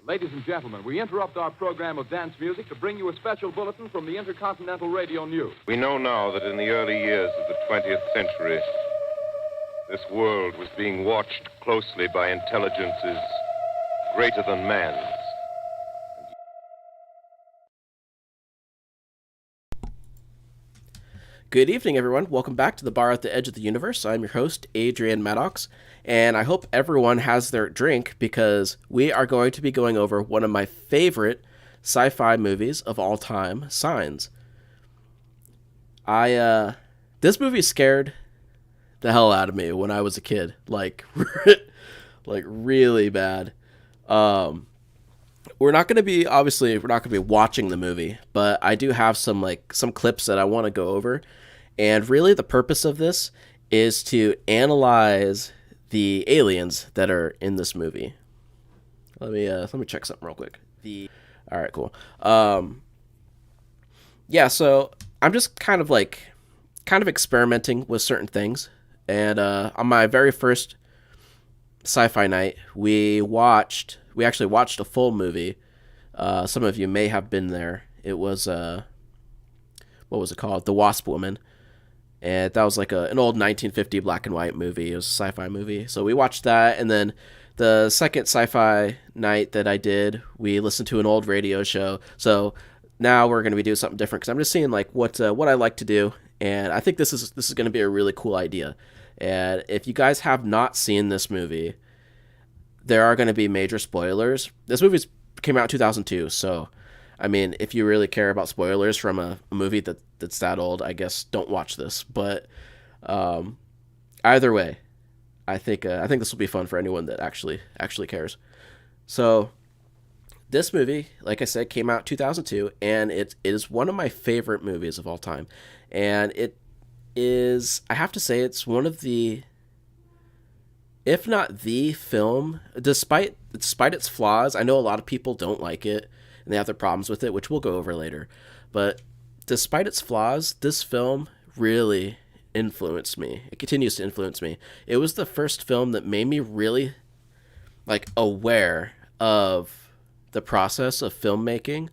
Ladies and gentlemen, we interrupt our program of dance music to bring you a special bulletin from the Intercontinental Radio News. We know now that in the early years of the 20th century, this world was being watched closely by intelligences greater than man's. Good evening, everyone. Welcome back to the Bar at the Edge of the Universe. I'm your host, Adrian Maddox, and I hope everyone has their drink because we are going to be going over one of my favorite sci-fi movies of all time, Signs. This movie scared the hell out of me when I was a kid, like really bad. We're not going to be watching the movie, but I do have some clips that I want to go over. And really the purpose of this is to analyze the aliens that are in this movie. Let me check something real quick. All right, cool. So I'm just kind of experimenting with certain things. And on my very first sci-fi night, we actually watched a full movie. Some of you may have been there. It was what was it called? The Wasp Woman. And that was like an old 1950 black and white movie. It was a sci-fi movie. So we watched that, and then the second sci-fi night that I did, we listened to an old radio show. So now we're going to be doing something different because I'm just seeing what I like to do, and I think this is going to be a really cool idea. And if you guys have not seen this movie, there are going to be major spoilers. This movie came out in 2002, so I mean, if you really care about spoilers from a movie that's that old, I guess don't watch this. But either way, I think this will be fun for anyone that actually cares. So this movie, like I said, came out in 2002, and it is one of my favorite movies of all time. And it is, I have to say, it's one of the, if not the film, despite its flaws. I know a lot of people don't like it, and they have their problems with it, which we'll go over later. But despite its flaws, this film really influenced me. It continues to influence me. It was the first film that made me really aware of the process of filmmaking,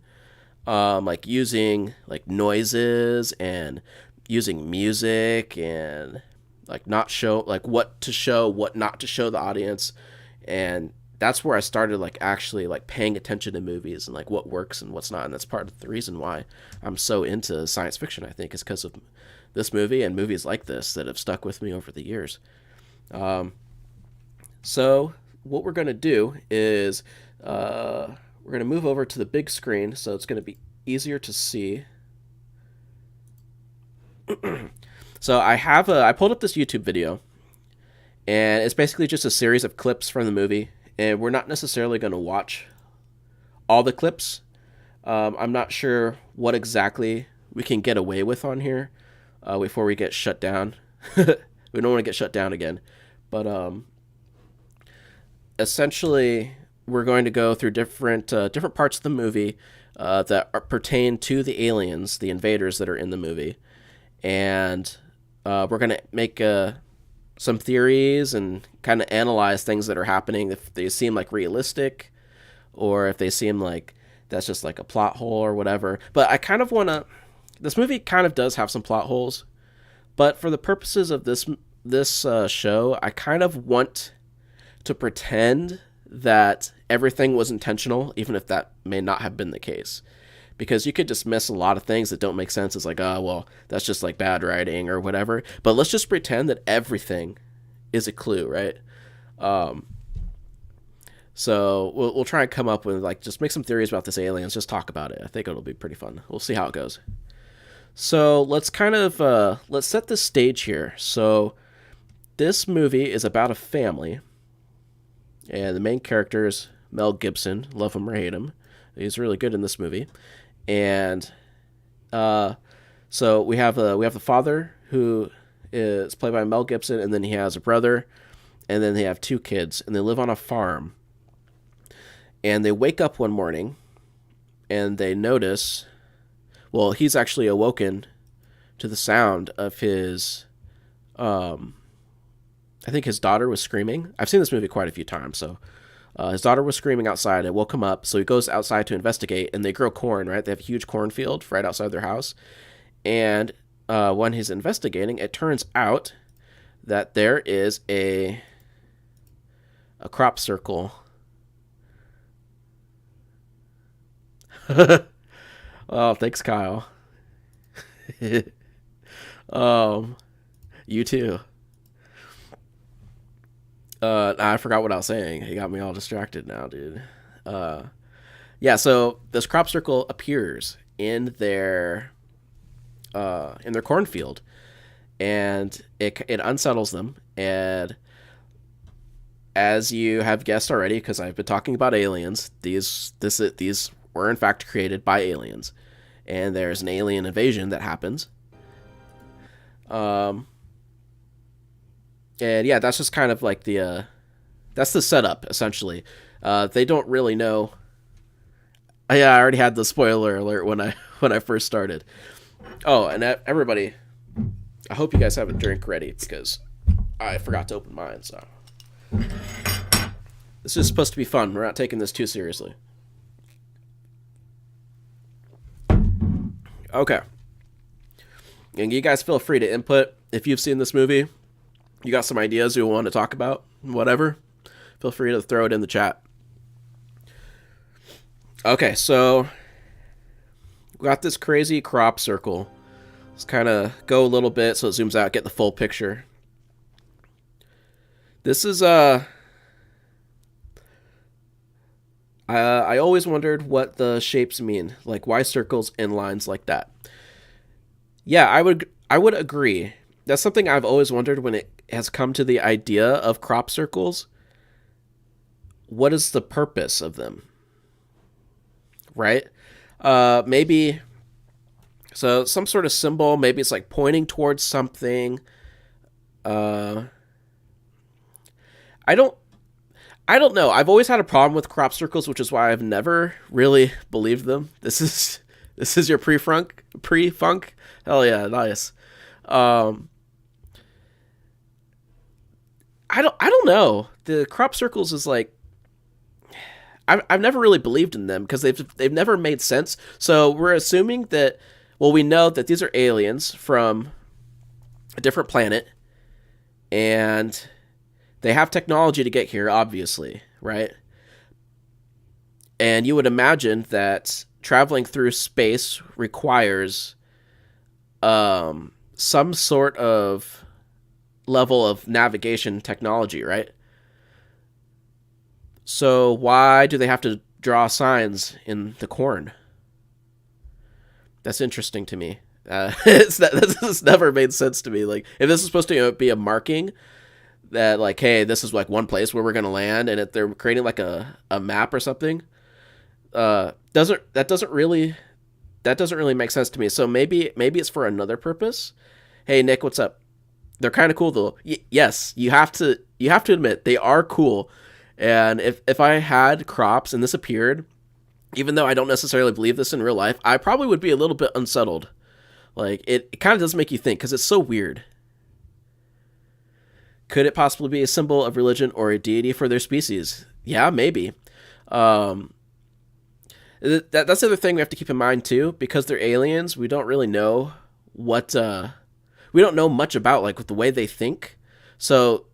using noises and using music and what to show, what not to show the audience. And that's where I started actually paying attention to movies and what works and what's not. And that's part of the reason why I'm so into science fiction, I think, is because of this movie and movies like this that have stuck with me over the years. So what we're going to do is we're going to move over to the big screen so it's going to be easier to see. So I pulled up this YouTube video, and it's basically just a series of clips from the movie. And we're not necessarily going to watch all the clips. I'm not sure what exactly we can get away with on here before we get shut down. We don't want to get shut down again. But essentially, we're going to go through different parts of the movie that pertain to the aliens, the invaders that are in the movie. And we're going to make some theories and kind of analyze things that are happening, if they seem realistic or if they seem like that's just a plot hole or whatever. But I kind of want to, this movie kind of does have some plot holes, but for the purposes of this show, I kind of want to pretend that everything was intentional, even if that may not have been the case. Because you could just miss a lot of things that don't make sense. It's that's just bad writing or whatever. But let's just pretend that everything is a clue, right? So we'll try and come up with just make some theories about this aliens. Just talk about it. I think it'll be pretty fun. We'll see how it goes. So let's kind of let's set the stage here. So this movie is about a family, and the main character is Mel Gibson. Love him or hate him, he's really good in this movie. And so we have the father, who is played by Mel Gibson, and then he has a brother, and then they have two kids, and they live on a farm. And they wake up one morning, and they notice, he's actually awoken to the sound of his, I think his daughter was screaming. I've seen this movie quite a few times, so His daughter was screaming outside. It woke him up, so he goes outside to investigate, and they grow corn, right? They have a huge cornfield right outside their house. And when he's investigating, it turns out that there is a crop circle. Oh, thanks, Kyle. You too. I forgot what I was saying. He got me all distracted now, dude. Yeah, so this crop circle appears in their cornfield, and it unsettles them. And as you have guessed already, because I've been talking about aliens, these were in fact created by aliens, and there's an alien invasion that happens. And yeah, that's just kind of like that's the setup essentially. They don't really know. Yeah, I already had the spoiler alert when I first started. Oh, and everybody, I hope you guys have a drink ready because I forgot to open mine. So this is supposed to be fun. We're not taking this too seriously. Okay. And you guys feel free to input if you've seen this movie. You got some ideas you want to talk about, whatever. Feel free to throw it in the chat. Okay, so we got this crazy crop circle. Let's kind of go a little bit so it zooms out, get the full picture. This is I always wondered what the shapes mean, like why circles and lines like that. Yeah, I would agree. That's something I've always wondered when it has come to the idea of crop circles. What is the purpose of them? Right? Maybe so some sort of symbol, maybe it's like pointing towards something. I don't know. I've always had a problem with crop circles, which is why I've never really believed them. This is your pre-funk? Hell yeah, nice. I don't know. The crop circles is like I've never really believed in them because they've never made sense. So we're assuming that, well, we know that these are aliens from a different planet, and they have technology to get here, obviously, right? And you would imagine that traveling through space requires some sort of level of navigation technology, right? So why do they have to draw signs in the corn? That's interesting to me. This has never made sense to me. Like, if this is supposed to be a marking that, like, hey, this is like one place where we're gonna land, and if they're creating like a map or something, that doesn't really make sense to me. So maybe it's for another purpose. Hey, Nick, what's up? They're kind of cool though. Yes, you have to admit they are cool. And if I had crops and this appeared, even though I don't necessarily believe this in real life, I probably would be a little bit unsettled. Like, it kind of does make you think because it's so weird. Could it possibly be a symbol of religion or a deity for their species? Yeah, maybe. That's the other thing we have to keep in mind too, because they're aliens. We don't really know what. We don't know much about like the way they think. So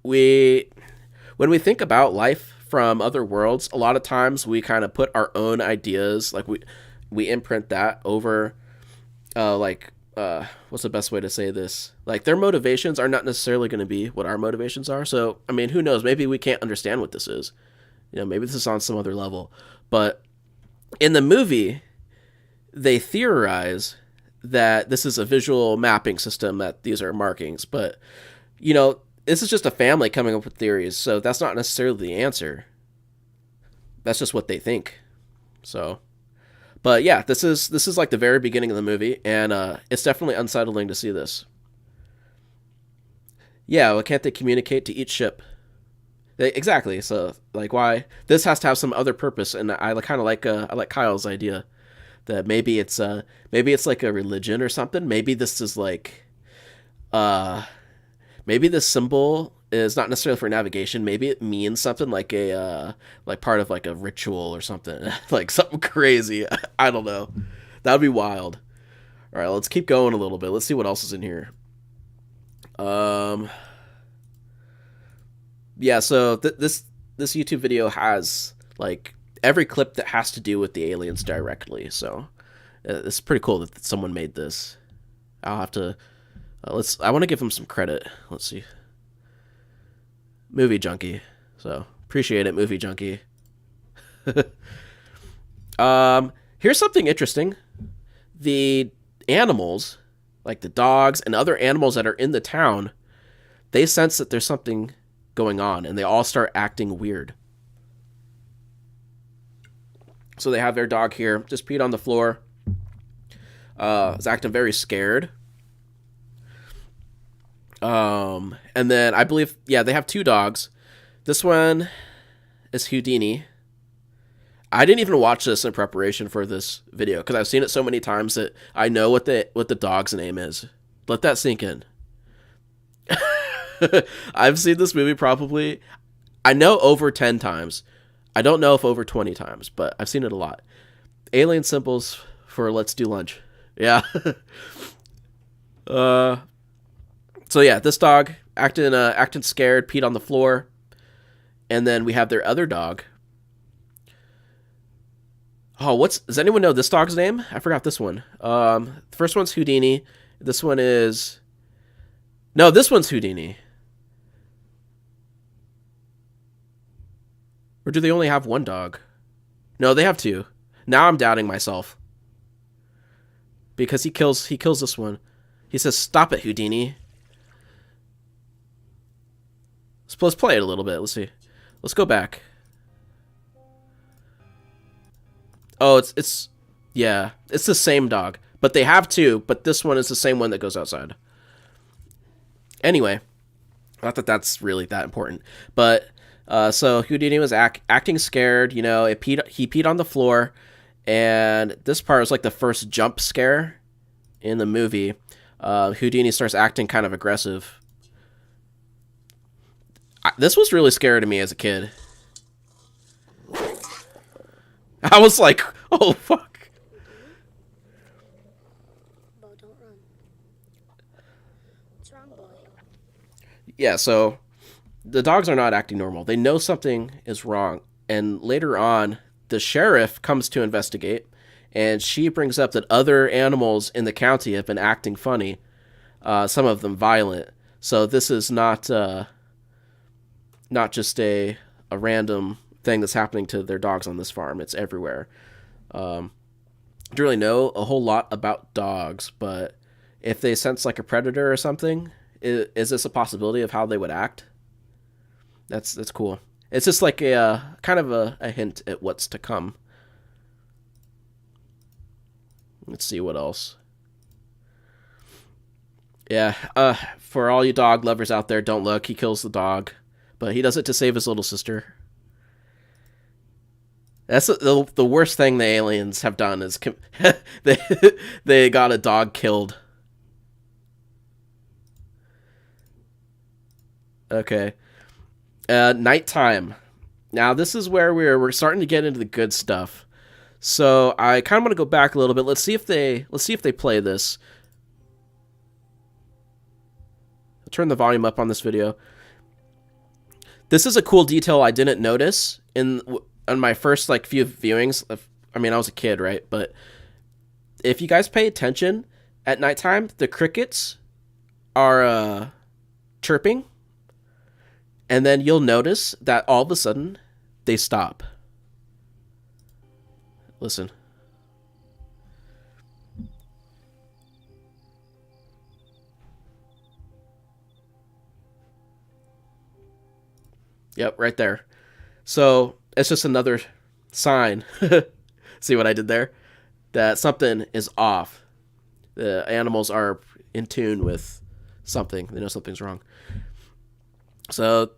when we think about life from other worlds, a lot of times we kind of put our own ideas, like we imprint that over, what's the best way to say this? Like, their motivations are not necessarily going to be what our motivations are. So, I mean, who knows? Maybe we can't understand what this is. You know, maybe this is on some other level. But in the movie, they theorize that this is a visual mapping system, that these are markings. But, you know, this is just a family coming up with theories, so that's not necessarily the answer. That's just what they think. So, but yeah, this is like the very beginning of the movie, and it's definitely unsettling to see this. Yeah, well, can't they communicate to each ship? Exactly. So, like, why this has to have some other purpose, and I kind of like Kyle's idea that maybe it's like a religion or something. Maybe this is like maybe the symbol is not necessarily for navigation. Maybe it means something like a like part of like a ritual or something, like something crazy. I don't know. That would be wild. All right, let's keep going a little bit. Let's see what else is in here. Yeah. So this YouTube video has like every clip that has to do with the aliens directly. So it's pretty cool that someone made this. I'll have to I want to give him some credit. Let's see. Movie Junkie. So appreciate it, Movie Junkie. Here's something interesting. The animals, like the dogs and other animals that are in the town, they sense that there's something going on, and they all start acting weird. So they have their dog here, just peed on the floor. Is acting very scared. And then I believe, yeah, they have two dogs. This one is Houdini. I didn't even watch this in preparation for this video because I've seen it so many times that I know what the dog's name is. Let that sink in. I've seen this movie probably, I know, over 10 times. I don't know if over 20 times, but I've seen it a lot. Alien symbols for let's do lunch. Yeah. So yeah, this dog acting scared, peed on the floor. And then we have their other dog. Oh, does anyone know this dog's name? I forgot this one. The first one's Houdini. This one's Houdini. Or do they only have one dog? No, they have two. Now I'm doubting myself. Because he kills this one. He says, "Stop it, Houdini." Let's play it a little bit. Let's see. Let's go back. Oh, it's yeah, it's the same dog, but they have two. But this one is the same one that goes outside. Anyway, not that that's really that important, but so Houdini was acting scared. You know, he peed on the floor, and this part was like the first jump scare in the movie. Houdini starts acting kind of aggressive. This was really scary to me as a kid. I was like, oh, fuck. Bo, don't run. What's wrong, boy? Yeah, so the dogs are not acting normal. They know something is wrong. And later on, the sheriff comes to investigate, and she brings up that other animals in the county have been acting funny, some of them violent. So this is not just a random thing that's happening to their dogs on this farm. It's everywhere. Don't really know a whole lot about dogs, but if they sense like a predator or something, is this a possibility of how they would act? That's cool. It's just like a kind of a hint at what's to come. Let's see what else. Yeah, for all you dog lovers out there, don't look. He kills the dog, but he does it to save his little sister. That's the worst thing the aliens have done is they got a dog killed. Okay. Nighttime. Now this is where we're starting to get into the good stuff. So I kind of want to go back a little bit. Let's see if they play this. I'll turn the volume up on this video. This is a cool detail I didn't notice on my first like few viewings. I mean, I was a kid, right? But if you guys pay attention at nighttime, the crickets are chirping, and then you'll notice that all of a sudden they stop. Listen. Yep, right there. So it's just another sign. See what I did there? That something is off. The animals are in tune with something. They know something's wrong. So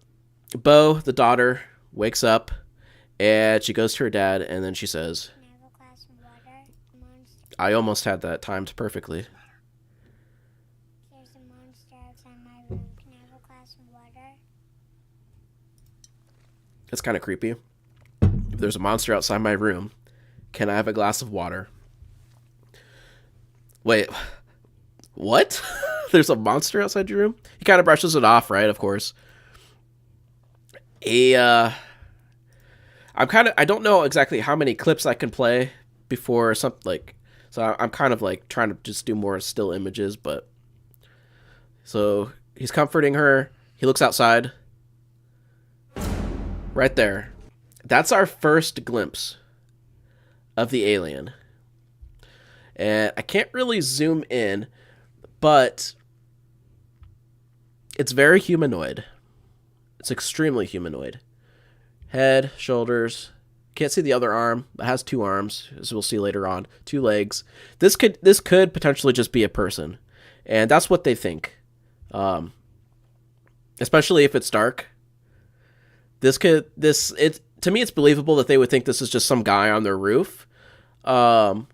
Bo, the daughter, wakes up and she goes to her dad, and then she says, Can I have a glass of water? Monster. I almost had that timed perfectly. There's a monster outside my room. Can I have a glass of water? It's kind of creepy. If there's a monster outside my room, can I have a glass of water? Wait, what? There's a monster outside your room? He kind of brushes it off, right? Of course. I don't know exactly how many clips I can play before something like, so I'm kind of like trying to just do more still images, but so he's comforting her. He looks outside. Right there. That's our first glimpse of the alien. And I can't really zoom in, but it's very humanoid. It's extremely humanoid. Head, shoulders. Can't see the other arm. It has 2 arms, as we'll see later on. 2 legs. This could potentially just be a person, and that's what they think. Especially if it's dark. To me, it's believable that they would think this is just some guy on their roof. That's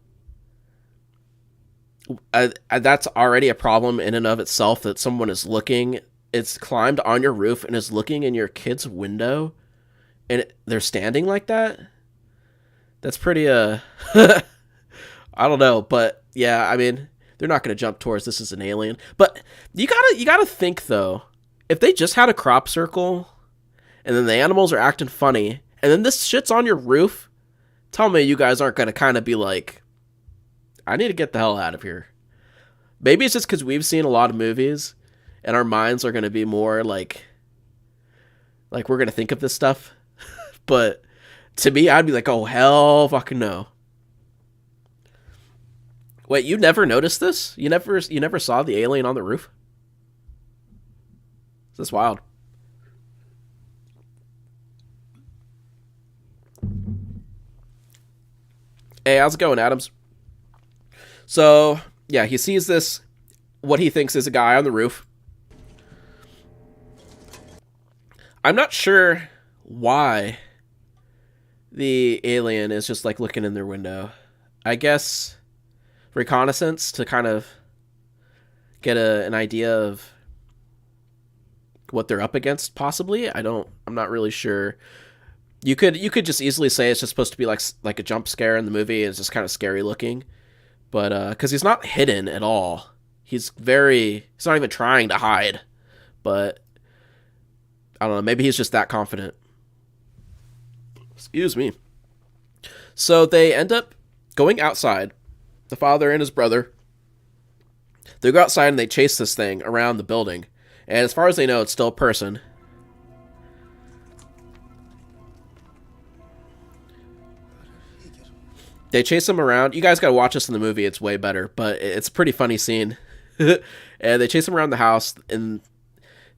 already a problem in and of itself, that someone is looking. It's climbed on your roof and is looking in your kid's window, and they're standing like that. That's pretty I don't know, but yeah, I mean, they're not going to jump towards this as an alien. But you gotta think though, if they just had a crop circle, and then the animals are acting funny, and then this shit's on your roof, tell me you guys aren't going to kind of be like, I need to get the hell out of here. Maybe it's just because we've seen a lot of movies, and our minds are going to be more like we're going to think of this stuff. But to me, I'd be like, oh, hell fucking no. Wait, you never noticed this? You never saw the alien on the roof? This is wild. Hey, how's it going, Adams? So, yeah, he sees this, what he thinks is a guy on the roof. I'm not sure why the alien is just, like, looking in their window. I guess reconnaissance, to kind of get an idea of what they're up against, possibly. I'm not really sure. You could just easily say it's just supposed to be like a jump scare in the movie. It's just kind of scary looking, but because he's not hidden at all. He's not even trying to hide, but I don't know. Maybe he's just that confident. Excuse me. So they end up going outside. The father and his brother. They go outside and they chase this thing around the building, and as far as they know, it's still a person. They chase him around. You guys gotta watch this in the movie. It's way better, but it's a pretty funny scene. And they chase him around the house, and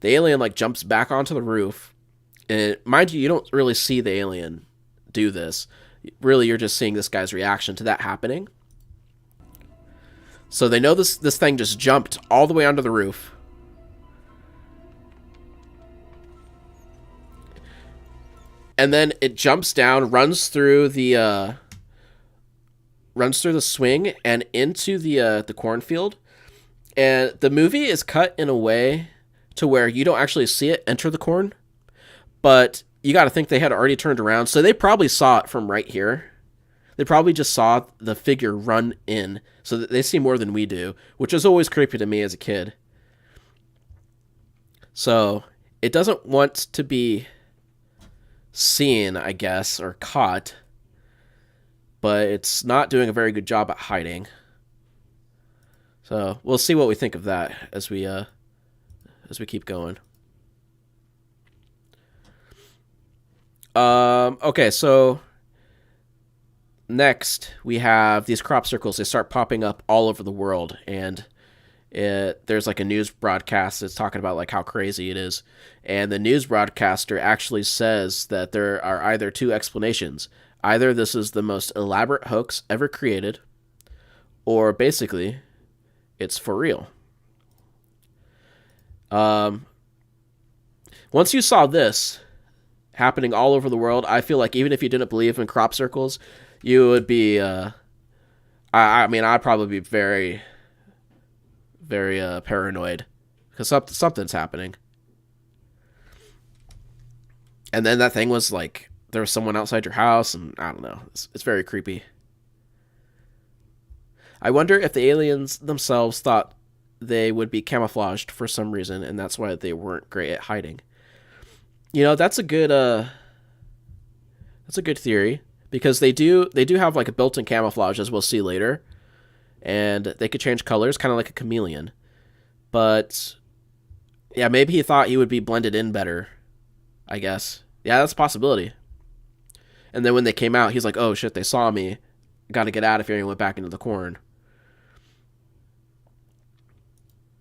the alien jumps back onto the roof. And mind you don't really see the alien do this. Really, you're just seeing this guy's reaction to that happening. So they know this thing just jumped all the way onto the roof. And then it jumps down, runs through the swing and into the cornfield. And the movie is cut in a way to where you don't actually see it enter the corn, but you got to think they had already turned around, so they probably saw it from right here. They probably just saw the figure run in, so that they see more than we do, which is always creepy to me as a kid. So it doesn't want to be seen, I guess, or caught, but it's not doing a very good job at hiding. So we'll see what we think of that as we keep going. Okay, so next we have these crop circles. They start popping up all over the world, and there's a news broadcast that's talking about how crazy it is. And the news broadcaster actually says that there are either 2 explanations. Either this is the most elaborate hoax ever created, or basically it's for real. Once you saw this happening all over the world, I feel like even if you didn't believe in crop circles, you would be I'd probably be very, very paranoid, because something's happening. And then that thing was like there was someone outside your house, and I don't know. It's very creepy. I wonder if the aliens themselves thought they would be camouflaged for some reason, and that's why they weren't great at hiding. You know, that's a good theory, because they do have like a built-in camouflage, as we'll see later, and they could change colors, kind of like a chameleon. But yeah, maybe he thought he would be blended in better, I guess. Yeah, that's a possibility. And then when they came out, he's like, "Oh shit, they saw me. Got to get out of here," and went back into the corn.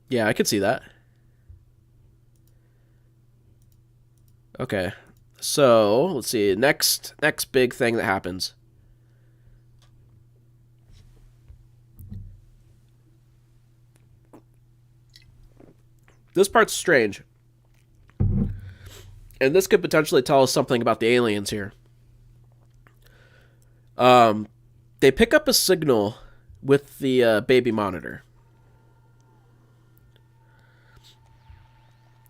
Yeah, I could see that. Okay. So, let's see. Next big thing that happens. This part's strange. And this could potentially tell us something about the aliens here. They pick up a signal with the baby monitor.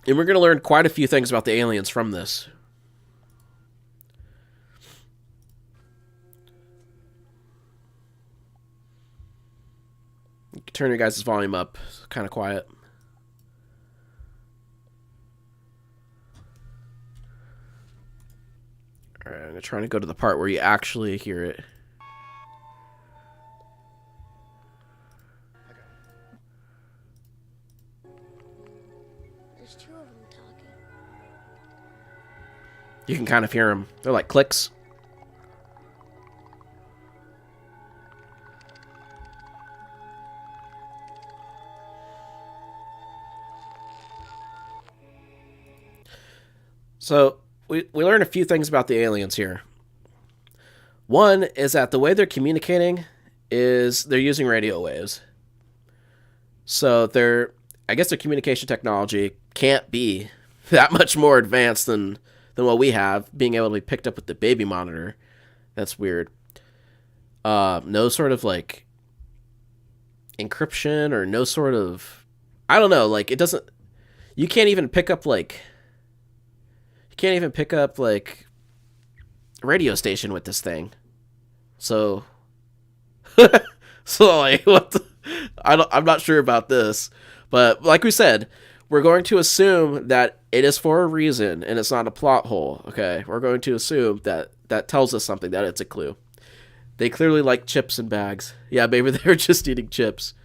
And we're going to learn quite a few things about the aliens from this. You can turn your guys' volume up. It's kind of quiet. Alright, I'm trying to go to the part where you actually hear it. There's two of them talking. You can kind of hear them. They're like clicks. So, we learn a few things about the aliens here. One is that the way they're communicating is they're using radio waves. So I guess their communication technology can't be that much more advanced than what we have, being able to be picked up with the baby monitor. That's weird. No sort of like encryption or no sort of, I don't know, like it doesn't, you can't even pick up a radio station with this thing. So like what I'm not sure about this, but like we said, we're going to assume that it is for a reason and it's not a plot hole. Okay, we're going to assume that tells us something, that it's a clue. They clearly like chips and bags. Yeah, maybe they were just eating chips.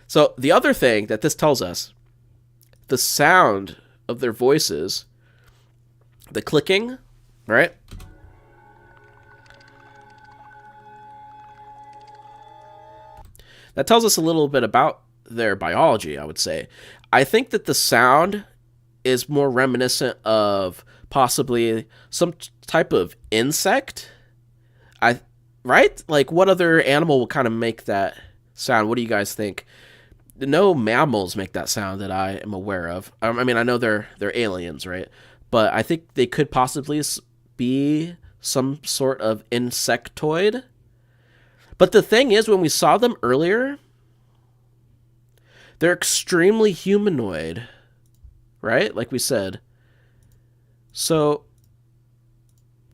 So the other thing that this tells us, the sound of their voices, the clicking, right? That tells us a little bit about their biology, I would say. I think that the sound is more reminiscent of possibly some type of insect. Right? Like, what other animal will kind of make that sound? What do you guys think? No mammals make that sound that I am aware of. I mean, I know they're aliens, right? But I think they could possibly be some sort of insectoid. But the thing is, when we saw them earlier, they're extremely humanoid, right? Like we said. So,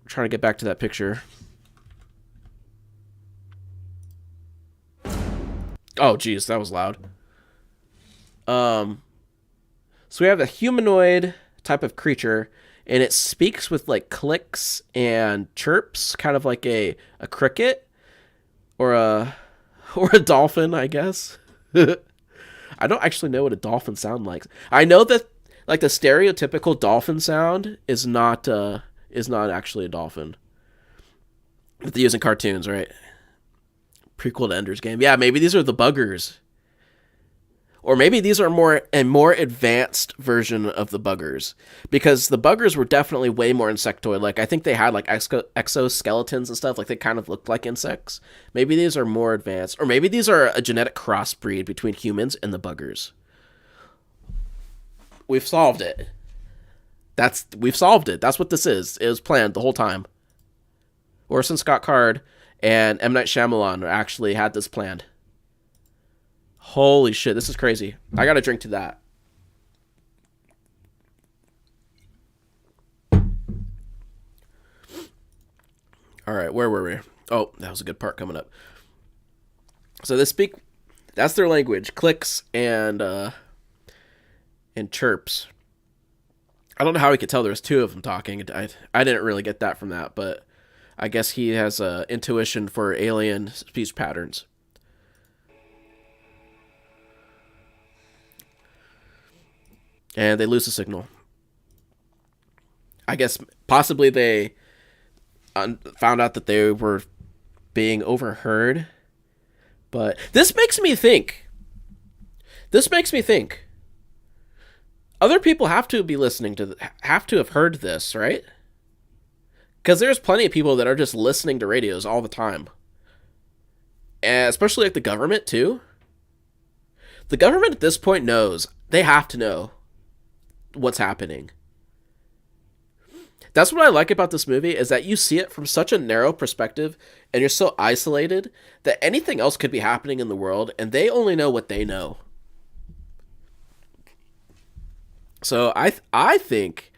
I'm trying to get back to that picture. Oh, geez, that was loud. So we have a humanoid type of creature, and it speaks with like clicks and chirps, kind of like a cricket or a dolphin, I guess. I don't actually know what a dolphin sound like. I know that like the stereotypical dolphin sound is not actually a dolphin. But they use in cartoons, right? Prequel to Ender's Game. Yeah, maybe these are the buggers. Or maybe these are a more advanced version of the buggers. Because the buggers were definitely way more insectoid. Like, I think they had, like, exoskeletons and stuff. Like, they kind of looked like insects. Maybe these are more advanced. Or maybe these are a genetic crossbreed between humans and the buggers. We've solved it. We've solved it. That's what this is. It was planned the whole time. Orson Scott Card and M. Night Shyamalan actually had this planned. Holy shit, this is crazy. I gotta drink to that. All right, where were we? Oh, that was a good part coming up. So they speak. That's their language. Clicks and chirps. I don't know how he could tell there was two of them talking. I didn't really get that from that, but I guess he has intuition for alien speech patterns. And they lose the signal. I guess possibly they found out that they were being overheard. But this makes me think. Other people have to be listening to, have to have heard this, right? Because there's plenty of people that are just listening to radios all the time. And especially like the government, too. The government at this point knows. They have to know what's happening. That's what I like about this movie, is that you see it from such a narrow perspective, and you're so isolated that anything else could be happening in the world, and they only know what they know. So I think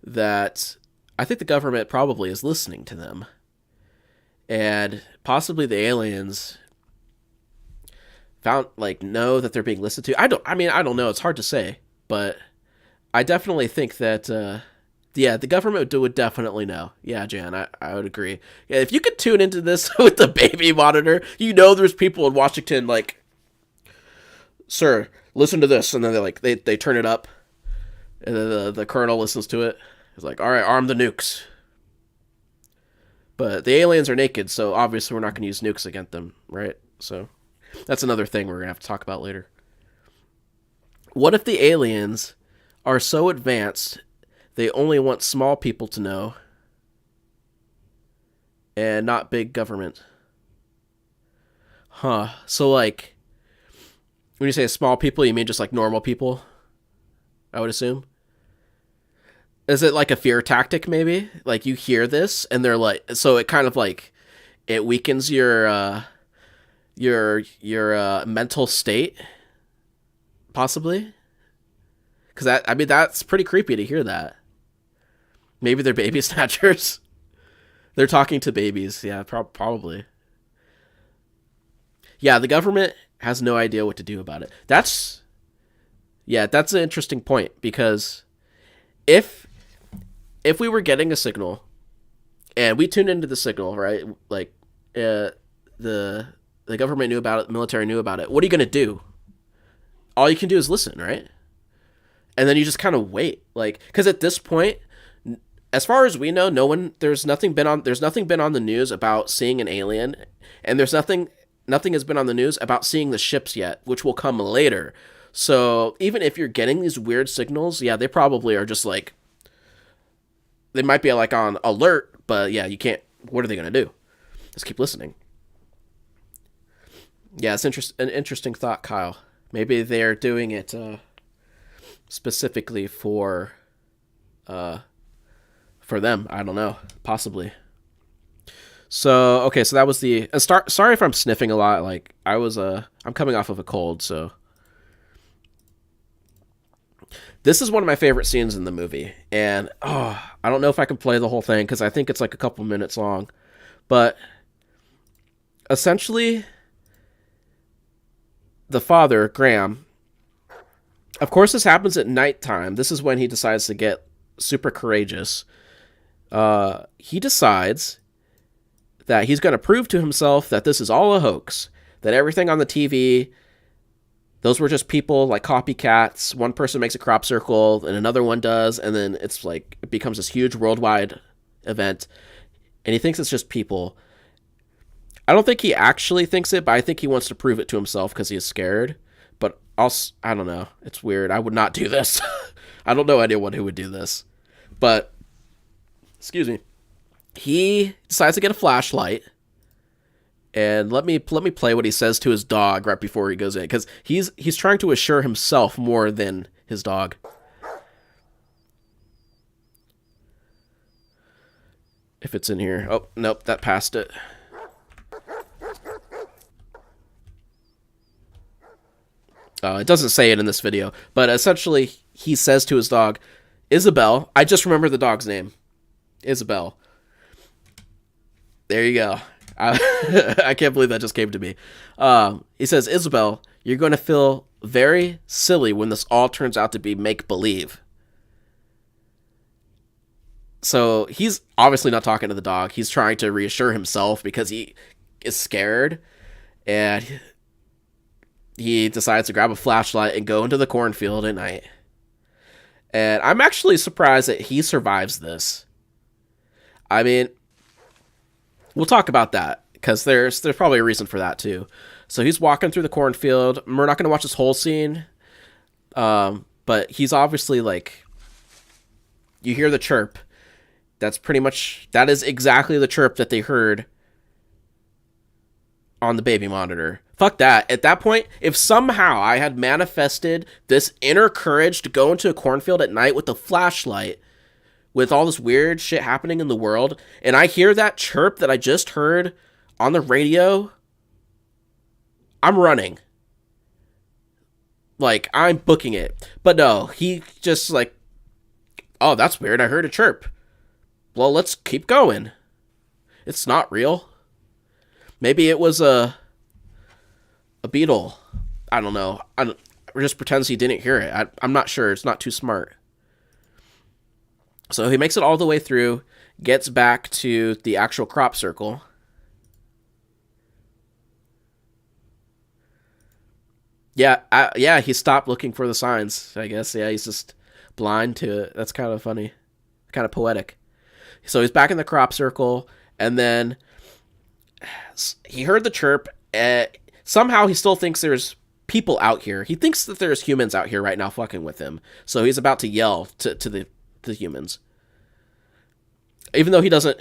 the government probably is listening to them, and possibly the aliens know that they're being listened to. I don't know. It's hard to say, but I definitely think that the government would definitely know. Yeah, Jan, I would agree. Yeah, if you could tune into this with the baby monitor, there's people in Washington like, sir, listen to this, and then they turn it up. And then the colonel listens to it. He's like, all right, arm the nukes. But the aliens are naked, so obviously we're not going to use nukes against them, right? So that's another thing we're going to have to talk about later. What if the aliens are so advanced they only want small people to know and not big government? Huh. So, like, when you say small people, you mean just like normal people? I would assume. Is it like a fear tactic, maybe? Like you hear this and they're like, so it kind of like, it weakens your mental state, possibly? Because that's pretty creepy to hear that. Maybe they're baby snatchers. They're talking to babies. Yeah, probably. Yeah, the government has no idea what to do about it. That's an interesting point, because if we were getting a signal and we tuned into the signal, right? Like the government knew about it, the military knew about it. What are you going to do? All you can do is listen, right? And then you just kind of wait, like, because at this point, as far as we know, there's nothing been on the news about seeing an alien, and there's nothing has been on the news about seeing the ships yet, which will come later. So even if you're getting these weird signals, yeah, they probably are just like, they might be like on alert, but yeah, you can't, what are they going to do? Just keep listening. Yeah, it's an interesting thought, Kyle. Maybe they're doing it specifically for them. I don't know. Possibly. So, okay, so that was the... sorry if I'm sniffing a lot. Like, I'm coming off of a cold, so... This is one of my favorite scenes in the movie. And, I don't know if I can play the whole thing, because I think it's like a couple minutes long. But, essentially, the father, Graham... Of course, this happens at nighttime. This is when he decides to get super courageous. He decides that he's going to prove to himself that this is all a hoax, that everything on the TV, those were just people like copycats. One person makes a crop circle and another one does, and then it's like it becomes this huge worldwide event, and he thinks it's just people. I don't think he actually thinks it, but I think he wants to prove it to himself because he is scared. But I don't know. It's weird. I would not do this. I don't know anyone who would do this. But, excuse me. He decides to get a flashlight. And let me play what he says to his dog right before he goes in. Because he's trying to assure himself more than his dog. If it's in here. Oh, nope, that passed it. It doesn't say it in this video, but essentially he says to his dog, Isabel, I just remember the dog's name, Isabel. There you go. I can't believe that just came to me. He says, Isabel, you're going to feel very silly when this all turns out to be make-believe. So he's obviously not talking to the dog. He's trying to reassure himself because he is scared. And he decides to grab a flashlight and go into the cornfield at night. And I'm actually surprised that he survives this. I mean, we'll talk about that because there's probably a reason for that too. So he's walking through the cornfield. We're not going to watch this whole scene, but he's obviously like, you hear the chirp. That is exactly the chirp that they heard on the baby monitor. Fuck that. At that point, if somehow I had manifested this inner courage to go into a cornfield at night with a flashlight, with all this weird shit happening in the world, and I hear that chirp that I just heard on the radio, I'm running. Like, I'm booking it. But no, he just like, oh, that's weird. I heard a chirp. Well, let's keep going. It's not real. Maybe it was a beetle. I don't know. Or just pretends he didn't hear it. I'm not sure. It's not too smart. So he makes it all the way through, gets back to the actual crop circle. Yeah, he stopped looking for the signs, I guess. Yeah, he's just blind to it. That's kind of funny. Kind of poetic. So he's back in the crop circle, and then he heard the chirp. Somehow he still thinks there's people out here. He thinks that there's humans out here right now fucking with him. So he's about to yell to the humans. Even though he doesn't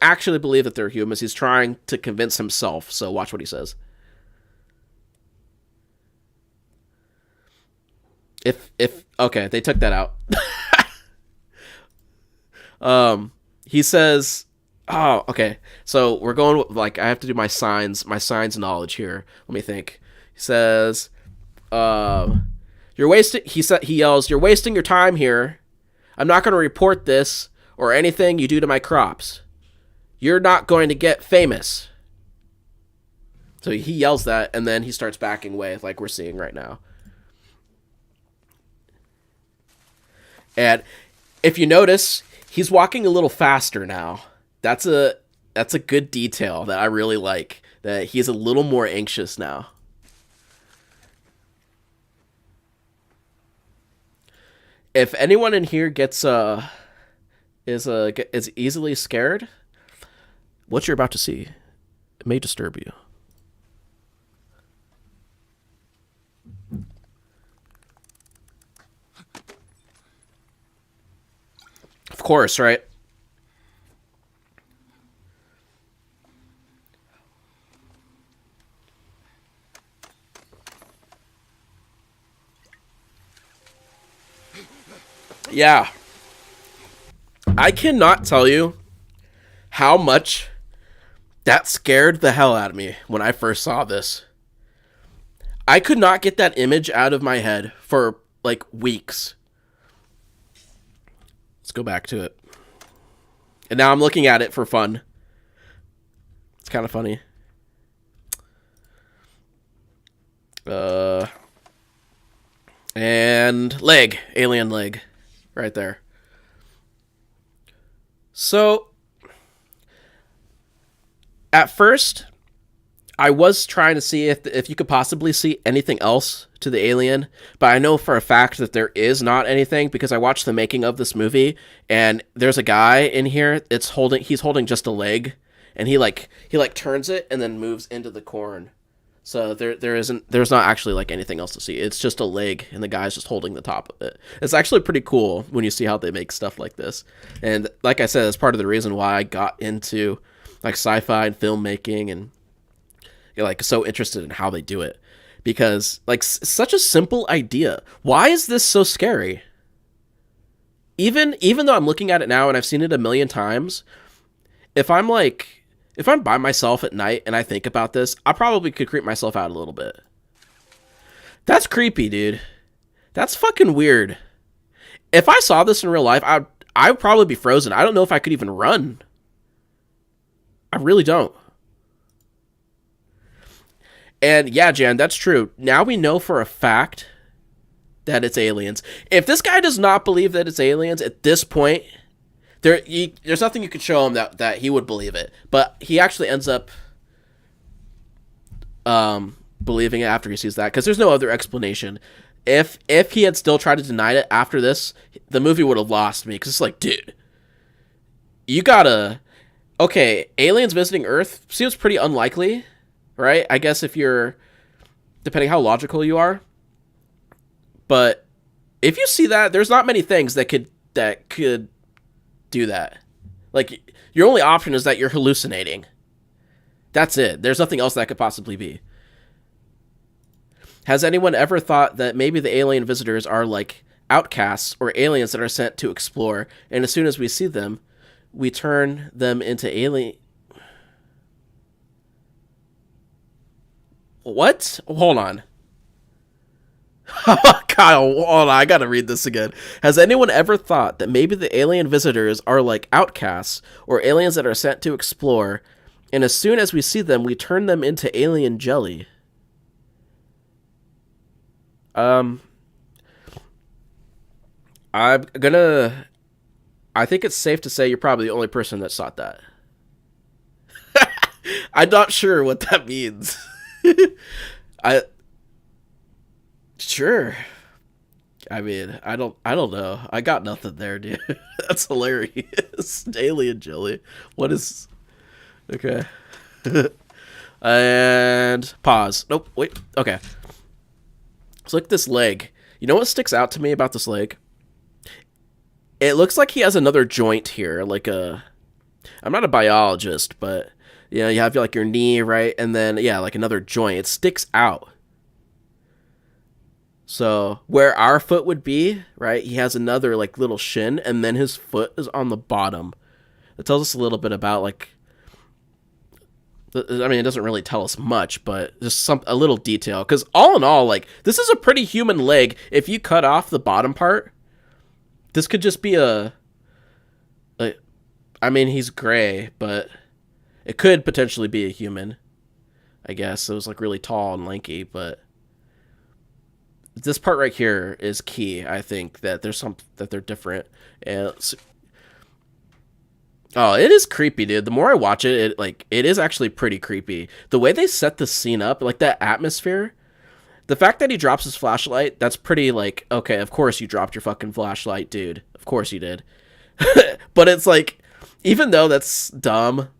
actually believe that they're humans, he's trying to convince himself. So watch what he says. Okay, they took that out. He says, oh, okay. So we're going, like, I have to do my signs knowledge here. Let me think. He says, you're wasting, he yells, you're wasting your time here. I'm not going to report this or anything you do to my crops. You're not going to get famous. So he yells that, and then he starts backing away like we're seeing right now. And if you notice, he's walking a little faster now. That's a good detail that I really like. That he's a little more anxious now. If anyone in here gets is easily scared, what you're about to see, it may disturb you. Of course, right? Yeah. I cannot tell you how much that scared the hell out of me when I first saw this. I could not get that image out of my head for like weeks. Let's go back to it. And now I'm looking at it for fun. It's kind of funny. And leg. Alien leg. Right there. So, at first, I was trying to see if you could possibly see anything else to the alien, but I know for a fact that there is not anything because I watched the making of this movie, and there's a guy in here. He's holding just a leg, and he turns it and then moves into the corn. So there's not actually like anything else to see. It's just a leg, and the guy's just holding the top of it. It's actually pretty cool when you see how they make stuff like this. And like I said, that's part of the reason why I got into like sci-fi and filmmaking, and like so interested in how they do it, because like such a simple idea. Why is this so scary? Even though I'm looking at it now and I've seen it a million times, if I'm by myself at night and I think about this, I probably could creep myself out a little bit. That's creepy, dude. That's fucking weird. If I saw this in real life, I would probably be frozen. I don't know if I could even run. I really don't. And yeah, Jan, that's true. Now we know for a fact that it's aliens. If this guy does not believe that it's aliens at this point, there's nothing you could show him that he would believe it. But he actually ends up believing it after he sees that, because there's no other explanation. If he had still tried to deny it after this, the movie would have lost me, because it's like, dude, you gotta... Okay, aliens visiting Earth seems pretty unlikely, right? I guess if you're... Depending how logical you are. But if you see that, there's not many things that could do that. Like, your only option is that you're hallucinating. That's it. There's nothing else that could possibly be. Has anyone ever thought that maybe the alien visitors are like outcasts or aliens that are sent to explore, and as soon as we see them, we turn them into alien... What? Hold on. Kyle, hold on, I gotta read this again. Has anyone ever thought that maybe the alien visitors are like outcasts or aliens that are sent to explore, and as soon as we see them, we turn them into alien jelly? I think it's safe to say you're probably the only person that thought that. I'm not sure what that means. Sure. I mean, I don't know. I got nothing there, dude. That's hilarious. Alien jelly. What is... Okay. And pause. Nope, wait. Okay. So look at this leg. You know what sticks out to me about this leg? It looks like he has another joint here, like a... I'm not a biologist, but, you know, you have like your knee, right? And then, yeah, like another joint. It sticks out. So, where our foot would be, right, he has another, like, little shin, and then his foot is on the bottom. It tells us a little bit about, like... I mean, it doesn't really tell us much, but just a little detail. Because all in all, like, this is a pretty human leg. If you cut off the bottom part, this could just be I mean, he's gray, but it could potentially be a human, I guess. It was, like, really tall and lanky, but... This part right here is key, I think, that they're different. And oh, it is creepy, dude. The more I watch it, it is actually pretty creepy. The way they set the scene up, like that atmosphere, the fact that he drops his flashlight, that's pretty, like, okay, of course you dropped your fucking flashlight, dude. Of course you did. But it's like, even though that's dumb,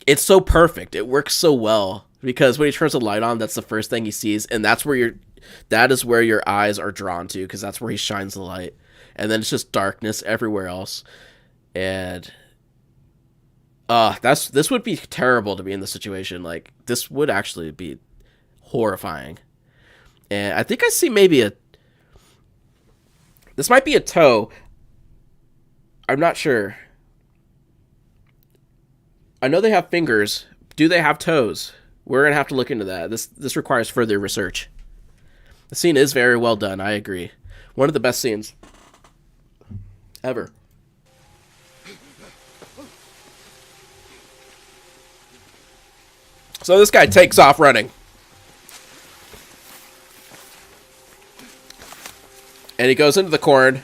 it's so perfect. It works so well. Because when he turns the light on, that's the first thing he sees, and that is where your eyes are drawn to, because that's where he shines the light. And then it's just darkness everywhere else. And this would be terrible to be in this situation. Like, this would actually be horrifying. And I think I see maybe this might be a toe. I'm not sure. I know they have fingers. Do they have toes? We're going to have to look into that. This requires further research. The scene is very well done, I agree. One of the best scenes ever. So this guy takes off running. And he goes into the corn.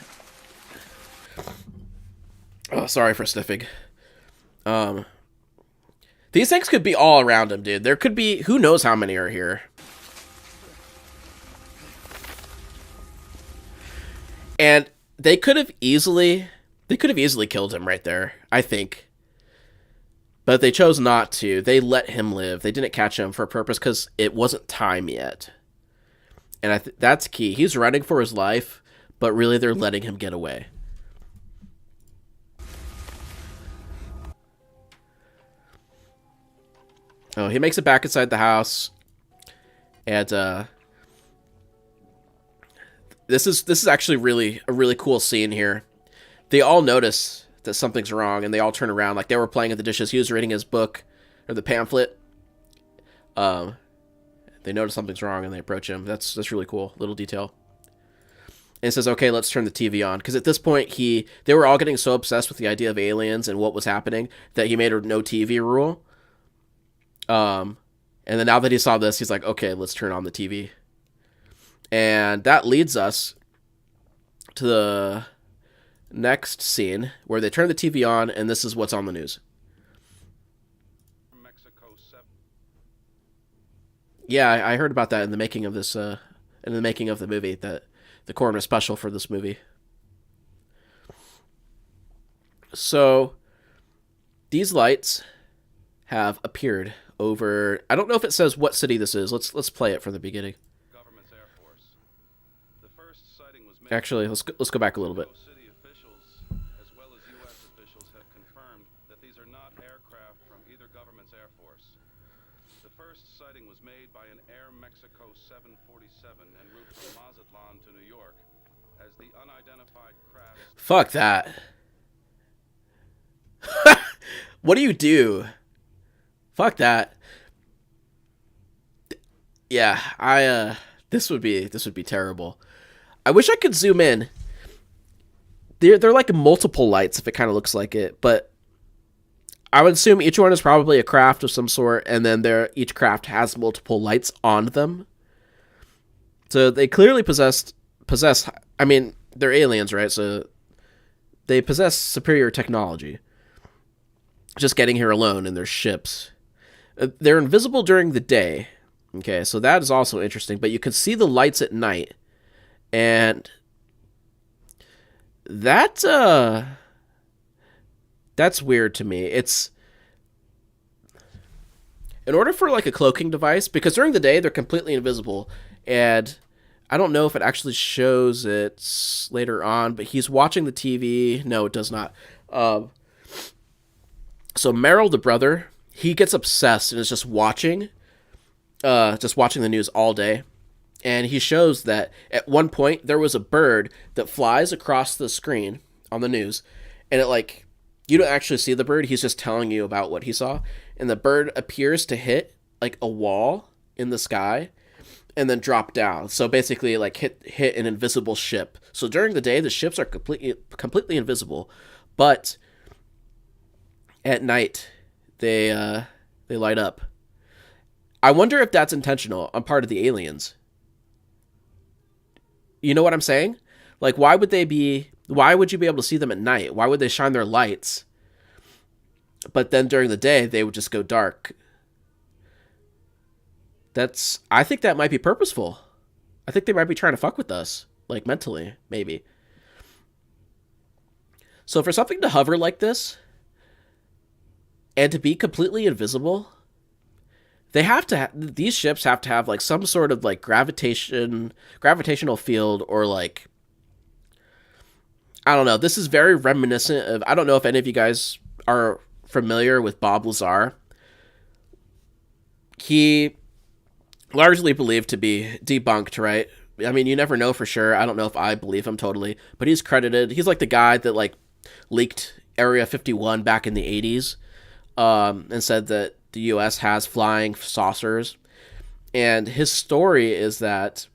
Oh, sorry for sniffing. These things could be all around him, dude. There could be... Who knows how many are here. And they could have easily killed him right there, I think. But they chose not to. They let him live. They didn't catch him for a purpose because it wasn't time yet. And that's key. He's running for his life, but really they're letting him get away. Oh, he makes it back inside the house, and this is actually a really cool scene here. They all notice that something's wrong, and they all turn around like they were playing at the dishes. He was reading his book or the pamphlet. They notice something's wrong, and they approach him. That's really cool, little detail. and says, okay, let's turn the TV on. Because at this point, they were all getting so obsessed with the idea of aliens and what was happening that he made a no TV rule. And then now that he saw this, he's like, okay, let's turn on the TV. And that leads us to the next scene where they turn the TV on, and this is what's on the news. Yeah, I heard about that in the making of this, in the making of the movie, that the coroner special for this movie. So, these lights have appeared over. I don't know if it says what city this is. Let's play it from the beginning. Government's Air Force. The first sighting was made. Actually, let's go back a little bit. City officials, as well as U.S. officials, have confirmed that these are not aircraft from either government's Air Force. The first sighting was made by an Air Mexico 747 en route from Mazatlan to New York, as the unidentified craft. Fuck that. What do you do? Fuck that. Yeah, this would be terrible. I wish I could zoom in. They're like multiple lights if it kind of looks like it, but I would assume each one is probably a craft of some sort, and then each craft has multiple lights on them. So they clearly possess. I mean, they're aliens, right? So they possess superior technology. Just getting here alone in their ships. They're invisible during the day. Okay, so that is also interesting. But you can see the lights at night, and that's weird to me. It's in order for like a cloaking device, because during the day they're completely invisible, and I don't know if it actually shows it later on, but he's watching the TV. No, it does not. So Merrill, the brother, he gets obsessed and is just watching the news all day. And he shows that at one point there was a bird that flies across the screen on the news, and you don't actually see the bird. He's just telling you about what he saw. And the bird appears to hit like a wall in the sky and then drop down. So basically like hit an invisible ship. So during the day, the ships are completely invisible, but at night they light up. I wonder if that's intentional on part of the aliens. You know what I'm saying? Like, why would you be able to see them at night? Why would they shine their lights? But then during the day, they would just go dark. I think that might be purposeful. I think they might be trying to fuck with us. Like, mentally, maybe. So for something to hover like this, and to be completely invisible, these ships have to have like some sort of like gravitational field, or like, I don't know. This is very reminiscent of, I don't know if any of you guys are familiar with Bob Lazar. He largely believed to be debunked, right? I mean, you never know for sure. I don't know if I believe him totally, but he's credited. He's like the guy that like leaked Area 51 back in the 80s. And said that the U.S. has flying saucers. And his story is that,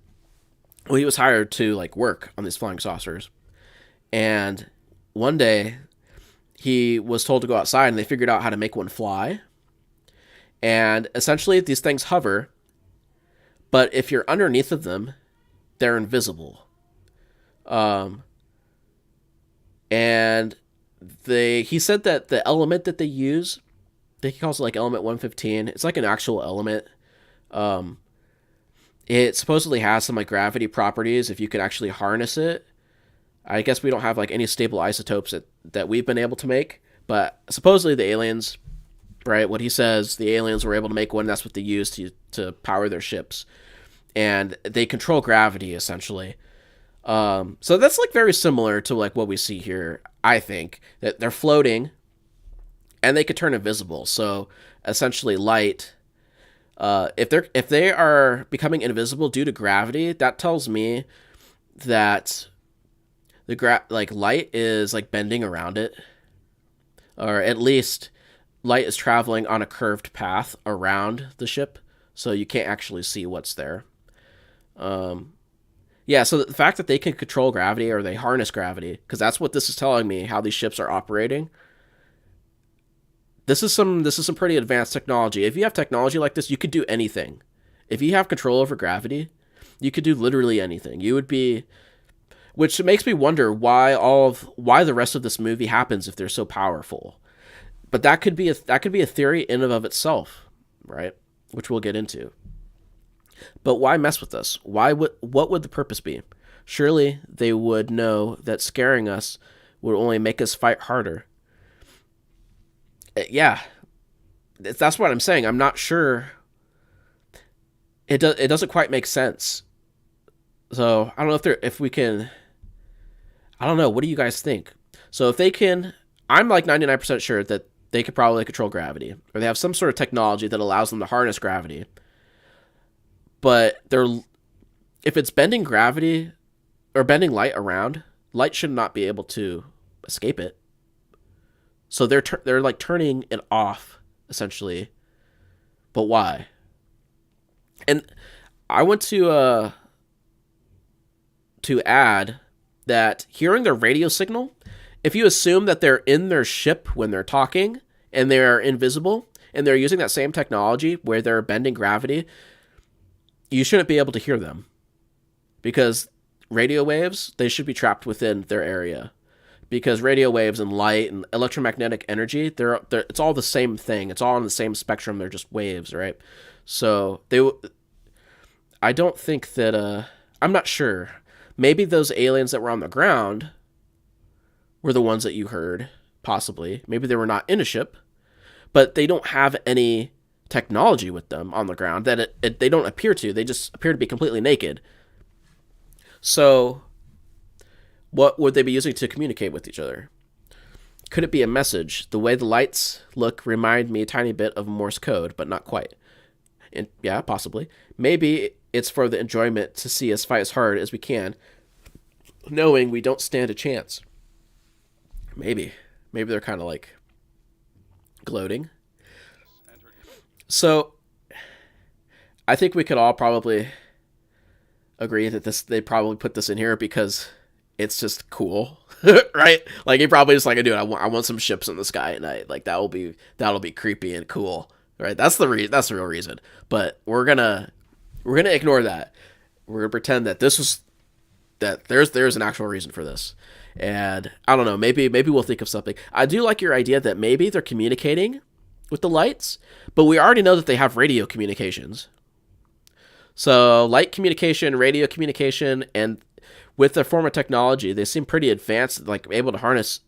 well, he was hired to like work on these flying saucers. And one day he was told to go outside, and they figured out how to make one fly. And essentially these things hover, but if you're underneath of them, they're invisible. And he said that the element that they use, I think he calls it like element 115. It's like an actual element. It supposedly has some like gravity properties if you could actually harness it. I guess we don't have like any stable isotopes that we've been able to make, but supposedly the aliens, right? What he says, the aliens were able to make one. That's what they use to power their ships, and they control gravity essentially. So that's like very similar to like what we see here. I think that they're floating, and they could turn invisible. So essentially light, if they are becoming invisible due to gravity, that tells me that light is like bending around it, or at least light is traveling on a curved path around the ship, so you can't actually see what's there. Yeah, Yeah, so the fact that they can control gravity or they harness gravity, because that's what this is telling me, how these ships are operating. This is some pretty advanced technology. If you have technology like this, you could do anything. If you have control over gravity, you could do literally anything. You would be, which makes me wonder why the rest of this movie happens if they're so powerful. But that could be a theory in and of itself, right? Which we'll get into. But why mess with us? What would the purpose be? Surely they would know that scaring us would only make us fight harder. Yeah, that's what I'm saying. I'm not sure. It doesn't quite make sense. So I don't know if we can. I don't know. What do you guys think? So if they can, I'm like 99% sure that they could probably control gravity, or they have some sort of technology that allows them to harness gravity. But if it's bending gravity or bending light around, light should not be able to escape it. So they're like turning it off essentially. But why? And I want to add that hearing their radio signal, if you assume that they're in their ship when they're talking and they're invisible and they're using that same technology where they're bending gravity, you shouldn't be able to hear them, because radio waves, they should be trapped within their area, because radio waves and light and electromagnetic energy, it's all the same thing. It's all on the same spectrum. They're just waves, right? So I don't think that, I'm not sure. Maybe those aliens that were on the ground were the ones that you heard, possibly. Maybe they were not in a ship, but they don't have any technology with them on the ground that they don't appear to. They just appear to be completely naked. So what would they be using to communicate with each other? Could it be a message? The way the lights look remind me a tiny bit of Morse code, but not quite. And yeah, possibly. Maybe it's for the enjoyment to see us fight as hard as we can, knowing we don't stand a chance. Maybe they're kind of like gloating. So I think we could all probably agree that they probably put this in here because it's just cool, right? Like, he probably just like, dude, I want some ships in the sky at night. Like, that'll be creepy and cool, right? That's the real reason. But we're gonna ignore that. We're gonna pretend that there's an actual reason for this. And I don't know, maybe we'll think of something. I do like your idea that maybe they're communicating with the lights, but we already know that they have radio communications. So light communication, radio communication, and with their form of technology, they seem pretty advanced, like able to harness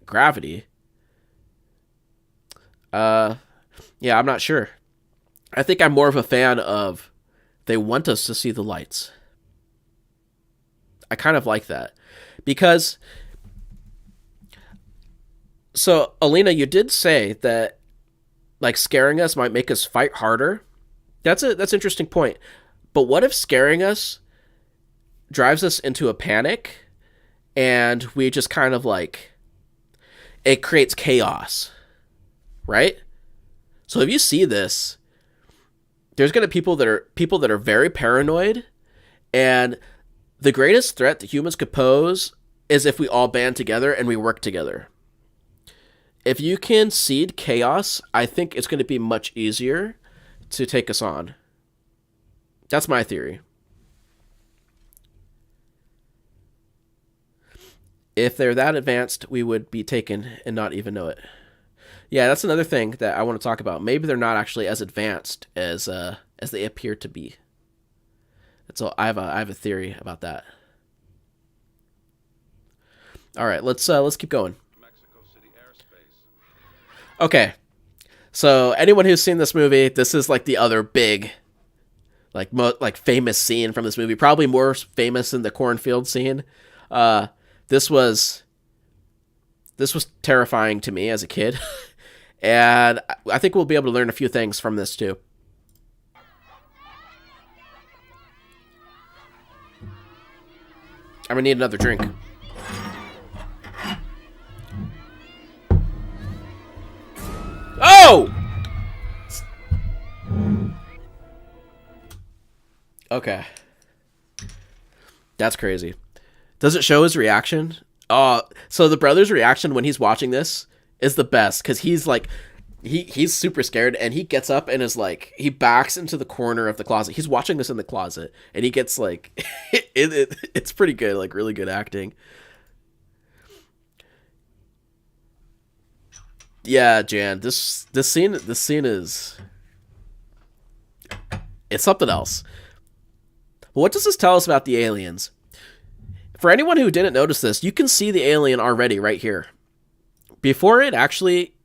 gravity. Yeah, I'm not sure. I think I'm more of a fan of they want us to see the lights. I kind of like that. Because, so Alina, you did say that like scaring us might make us fight harder. That's an interesting point. But what if scaring us drives us into a panic and we just kind of like, it creates chaos, right? So if you see this, there's going to be people that are very paranoid, and the greatest threat that humans could pose is if we all band together and we work together. If you can seed chaos, I think it's going to be much easier to take us on. That's my theory. If they're that advanced, we would be taken and not even know it. Yeah, that's another thing that I want to talk about. Maybe they're not actually as advanced as they appear to be. So I have a theory about that. All right, let's keep going. Mexico City airspace. Okay, so anyone who's seen this movie, this is like the other big, like famous scene from this movie. Probably more famous than the cornfield scene. This was terrifying to me as a kid, and I think we'll be able to learn a few things from this too. I'm gonna need another drink. Oh! Okay. That's crazy. Does it show his reaction? So the brother's reaction when he's watching this is the best, because he's like, he's super scared, and he gets up and is like, he backs into the corner of the closet. He's watching this in the closet, and he gets like, it's pretty good, like really good acting. Yeah, Jan, this scene is, it's something else. Well, what does this tell us about the aliens? For anyone who didn't notice this, you can see the alien already right here. Before it actually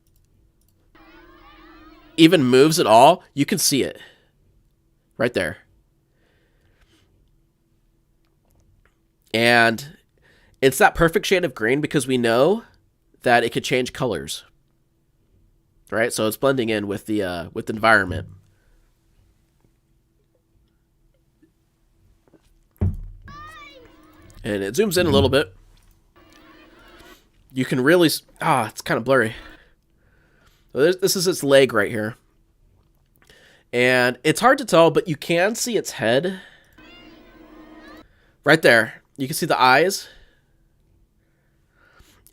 even moves at all, you can see it. Right there. And it's that perfect shade of green because we know that it could change colors. Right? So it's blending in with the environment. And it zooms in a little bit. You can really... it's kind of blurry. So this is its leg right here. And it's hard to tell, but you can see its head. Right there. You can see the eyes.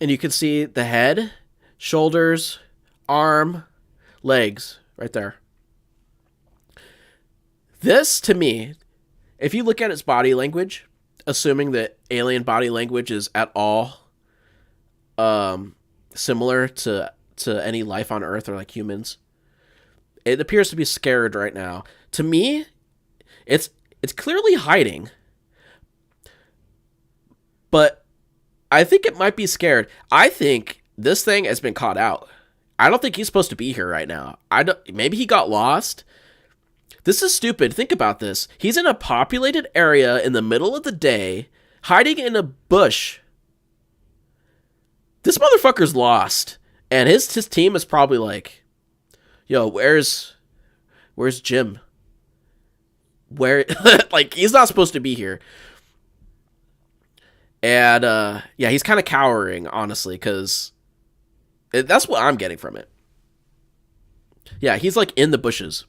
And you can see the head, shoulders, arm, legs. Right there. This, to me, if you look at its body language, assuming that alien body language is at all similar to any life on Earth or like humans, it appears to be scared right now. To me, it's clearly hiding, but I think it might be scared. I think this thing has been caught out. I don't think he's supposed to be here right now. Maybe he got lost. This is stupid. Think about this. He's in a populated area in the middle of the day, hiding in a bush. This motherfucker's lost. And his team is probably like, yo, where's Jim? Like, he's not supposed to be here. And, yeah, he's kind of cowering, honestly, because that's what I'm getting from it. Yeah, he's like in the bushes.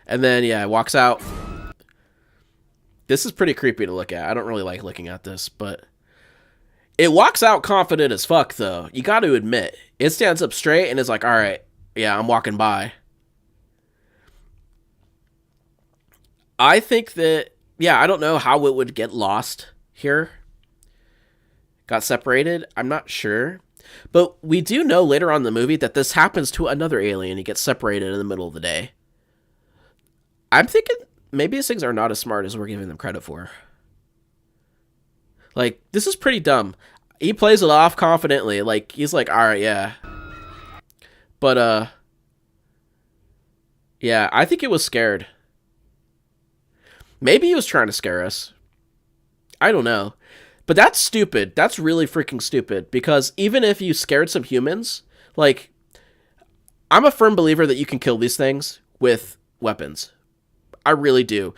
And then, yeah, walks out. This is pretty creepy to look at. I don't really like looking at this, but it walks out confident as fuck, though. You got to admit. It stands up straight and is like, all right, yeah, I'm walking by. I think that, yeah, I don't know how it would get lost here. Got separated. I'm not sure. But we do know later on in the movie that this happens to another alien. He gets separated in the middle of the day. I'm thinking maybe these things are not as smart as we're giving them credit for. Like, this is pretty dumb. He plays it off confidently. Like, he's like, all right, yeah. But, yeah, I think it was scared. Maybe he was trying to scare us. I don't know. But that's stupid. That's really freaking stupid. Because even if you scared some humans, like, I'm a firm believer that you can kill these things with weapons. I really do.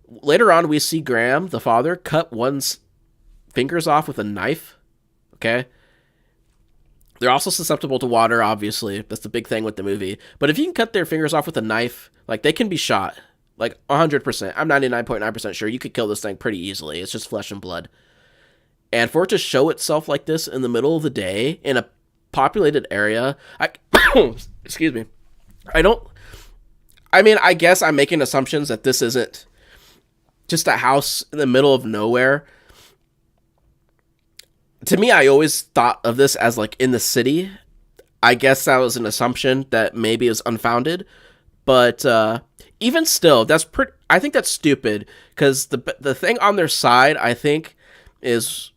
Later on, we see Graham, the father, cut one's fingers off with a knife. Okay? They're also susceptible to water, obviously. That's the big thing with the movie. But if you can cut their fingers off with a knife, like, they can be shot. Like, 100%. I'm 99.9% sure you could kill this thing pretty easily. It's just flesh and blood. And for it to show itself like this in the middle of the day, in a populated area, excuse me. I guess I'm making assumptions that this isn't just a house in the middle of nowhere. To me, I always thought of this as like in the city. I guess that was an assumption that maybe is unfounded. But even still, I think that's stupid, because the thing on their side, I think, is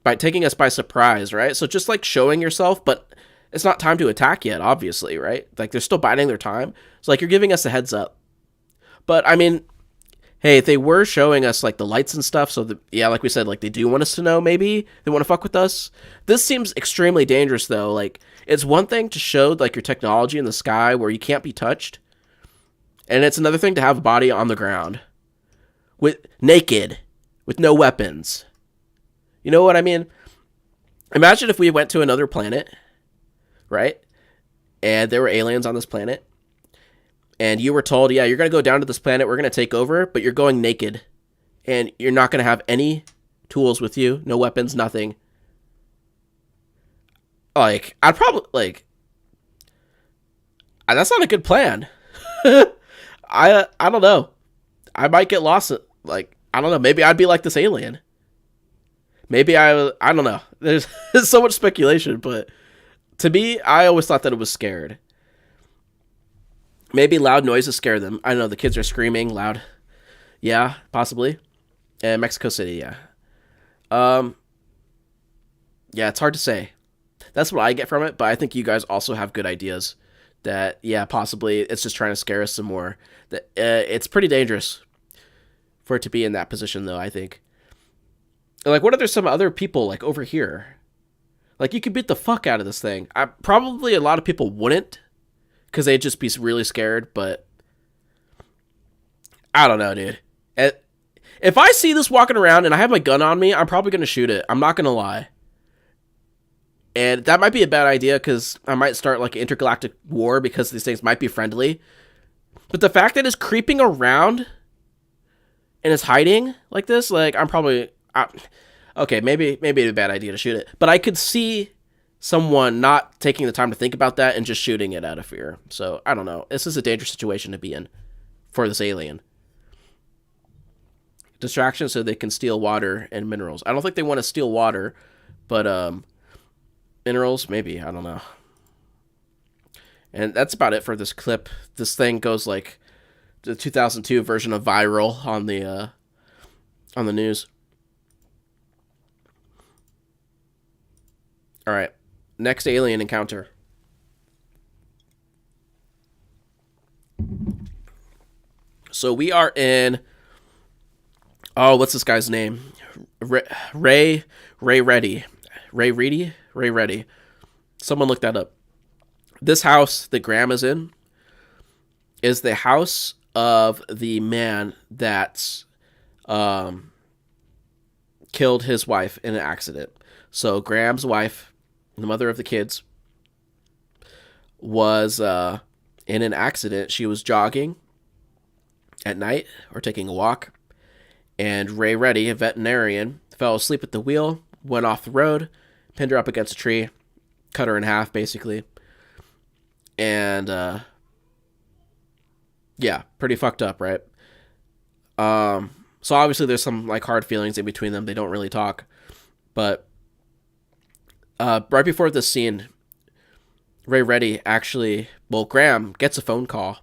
by taking us by surprise, right? So just like showing yourself, but it's not time to attack yet, obviously, right? Like, they're still biding their time. It's like you're giving us a heads up. But I mean, hey, if they were showing us like the lights and stuff, so yeah, like we said, like they do want us to know, maybe they want to fuck with us. This seems extremely dangerous, though. Like, it's one thing to show like your technology in the sky where you can't be touched, and it's another thing to have a body on the ground, naked, with no weapons. You know what I mean? Imagine if we went to another planet, right? And there were aliens on this planet, and you were told, yeah, you're going to go down to this planet, we're going to take over, but you're going naked, and you're not going to have any tools with you, no weapons, nothing. Like, I'd probably, like, that's not a good plan. I don't know. I might get lost. Like, I don't know. Maybe I'd be like this alien. Maybe I don't know. There's so much speculation, but to me, I always thought that it was scared. Maybe loud noises scare them. I don't know. The kids are screaming loud. Yeah, possibly. And Mexico City, yeah. Yeah, it's hard to say. That's what I get from it, but I think you guys also have good ideas. That, yeah, possibly it's just trying to scare us some more. That it's pretty dangerous for it to be in that position, though, I think. Like, what if there's some other people, like, over here? Like, you could beat the fuck out of this thing. Probably a lot of people wouldn't, because they'd just be really scared, but I don't know, dude. If I see this walking around and I have my gun on me, I'm probably going to shoot it. I'm not going to lie. And that might be a bad idea because I might start like an intergalactic war because these things might be friendly. But the fact that it's creeping around and it's hiding like this, like I'm probably... okay, maybe it's a bad idea to shoot it. But I could see someone not taking the time to think about that and just shooting it out of fear. So, I don't know. This is a dangerous situation to be in for this alien. Distraction so they can steal water and minerals. I don't think they want to steal water, but minerals, maybe. I don't know. And that's about it for this clip. This thing goes like the 2002 version of viral on the news. All right. Next alien encounter. So we are in... Oh, what's this guy's name? Ray Reddy. Ray Reddy. Someone look that up. This house that Graham is in is the house of the man that's killed his wife in an accident. So Graham's wife, the mother of the kids, was in an accident. She was jogging at night or taking a walk. And Ray Reddy, a veterinarian, fell asleep at the wheel, went off the road, pinned her up against a tree, cut her in half, basically. And, yeah, pretty fucked up, right? So obviously there's some, like, hard feelings in between them. They don't really talk. But, right before this scene, Ray Reddy actually, well, Graham gets a phone call.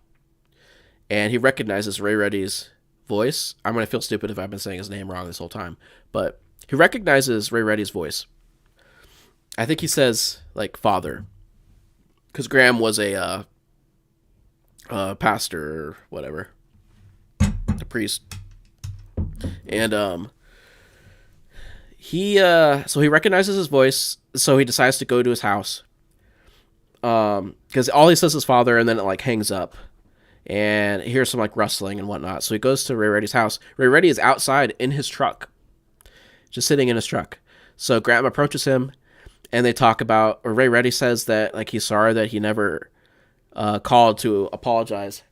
And he recognizes Ray Reddy's voice. I'm going to feel stupid if I've been saying his name wrong this whole time. But he recognizes Ray Reddy's voice. I think he says, like, father. Because Graham was a pastor or whatever. A priest. And so he recognizes his voice, so he decides to go to his house. Because all he says is father, and then it, like, hangs up. And he hears some, like, rustling and whatnot. So he goes to Ray Reddy's house. Ray Reddy is outside in his truck. Just sitting in his truck. So Graham approaches him, and they talk about... Or Ray Reddy says that, like, he's sorry that he never called to apologize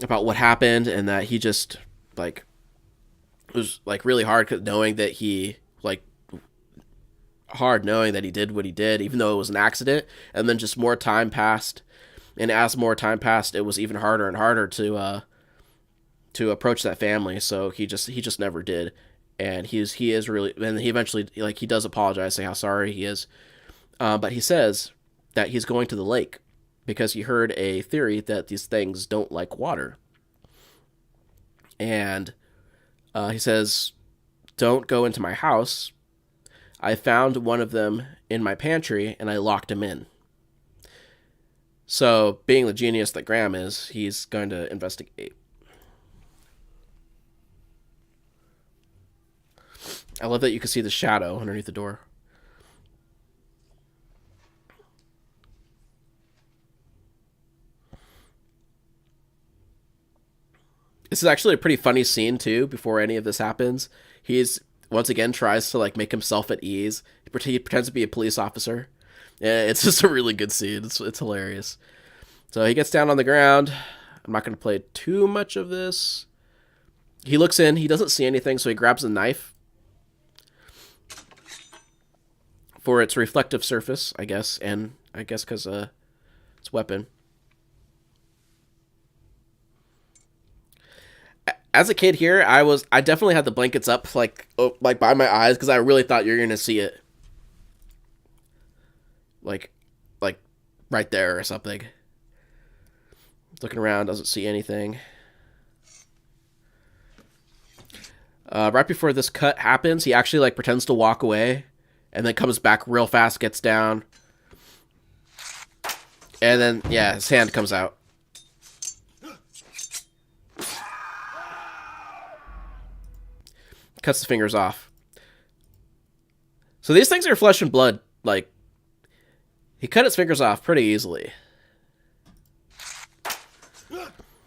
about what happened, and that he just, like... It was, like, really hard knowing that he... Like, hard knowing that he did what he did, even though it was an accident. And then just more time passed. And as more time passed, it was even harder and harder to approach that family. So he just never did, and he is really. And he eventually, like, he does apologize, say how sorry he is, but he says that he's going to the lake because he heard a theory that these things don't like water, and he says, "Don't go into my house. I found one of them in my pantry, and I locked him in." So, being the genius that Graham is, he's going to investigate. I love that you can see the shadow underneath the door. This is actually a pretty funny scene, too, before any of this happens. He's, once again, tries to, like, make himself at ease. He pretends to be a police officer. Yeah, it's just a really good scene. It's hilarious. So he gets down on the ground. I'm not going to play too much of this. He looks in. He doesn't see anything, so he grabs a knife for its reflective surface, I guess, and I guess because it's weapon. As a kid here, I definitely had the blankets up like by my eyes because I really thought you're gonna see it, like right there or something. Looking around, doesn't see anything. Right before this cut happens, he actually like pretends to walk away, and then comes back real fast, gets down, and then yeah, his hand comes out. Cuts the fingers off. So these things are flesh and blood. Like, he cut his fingers off pretty easily.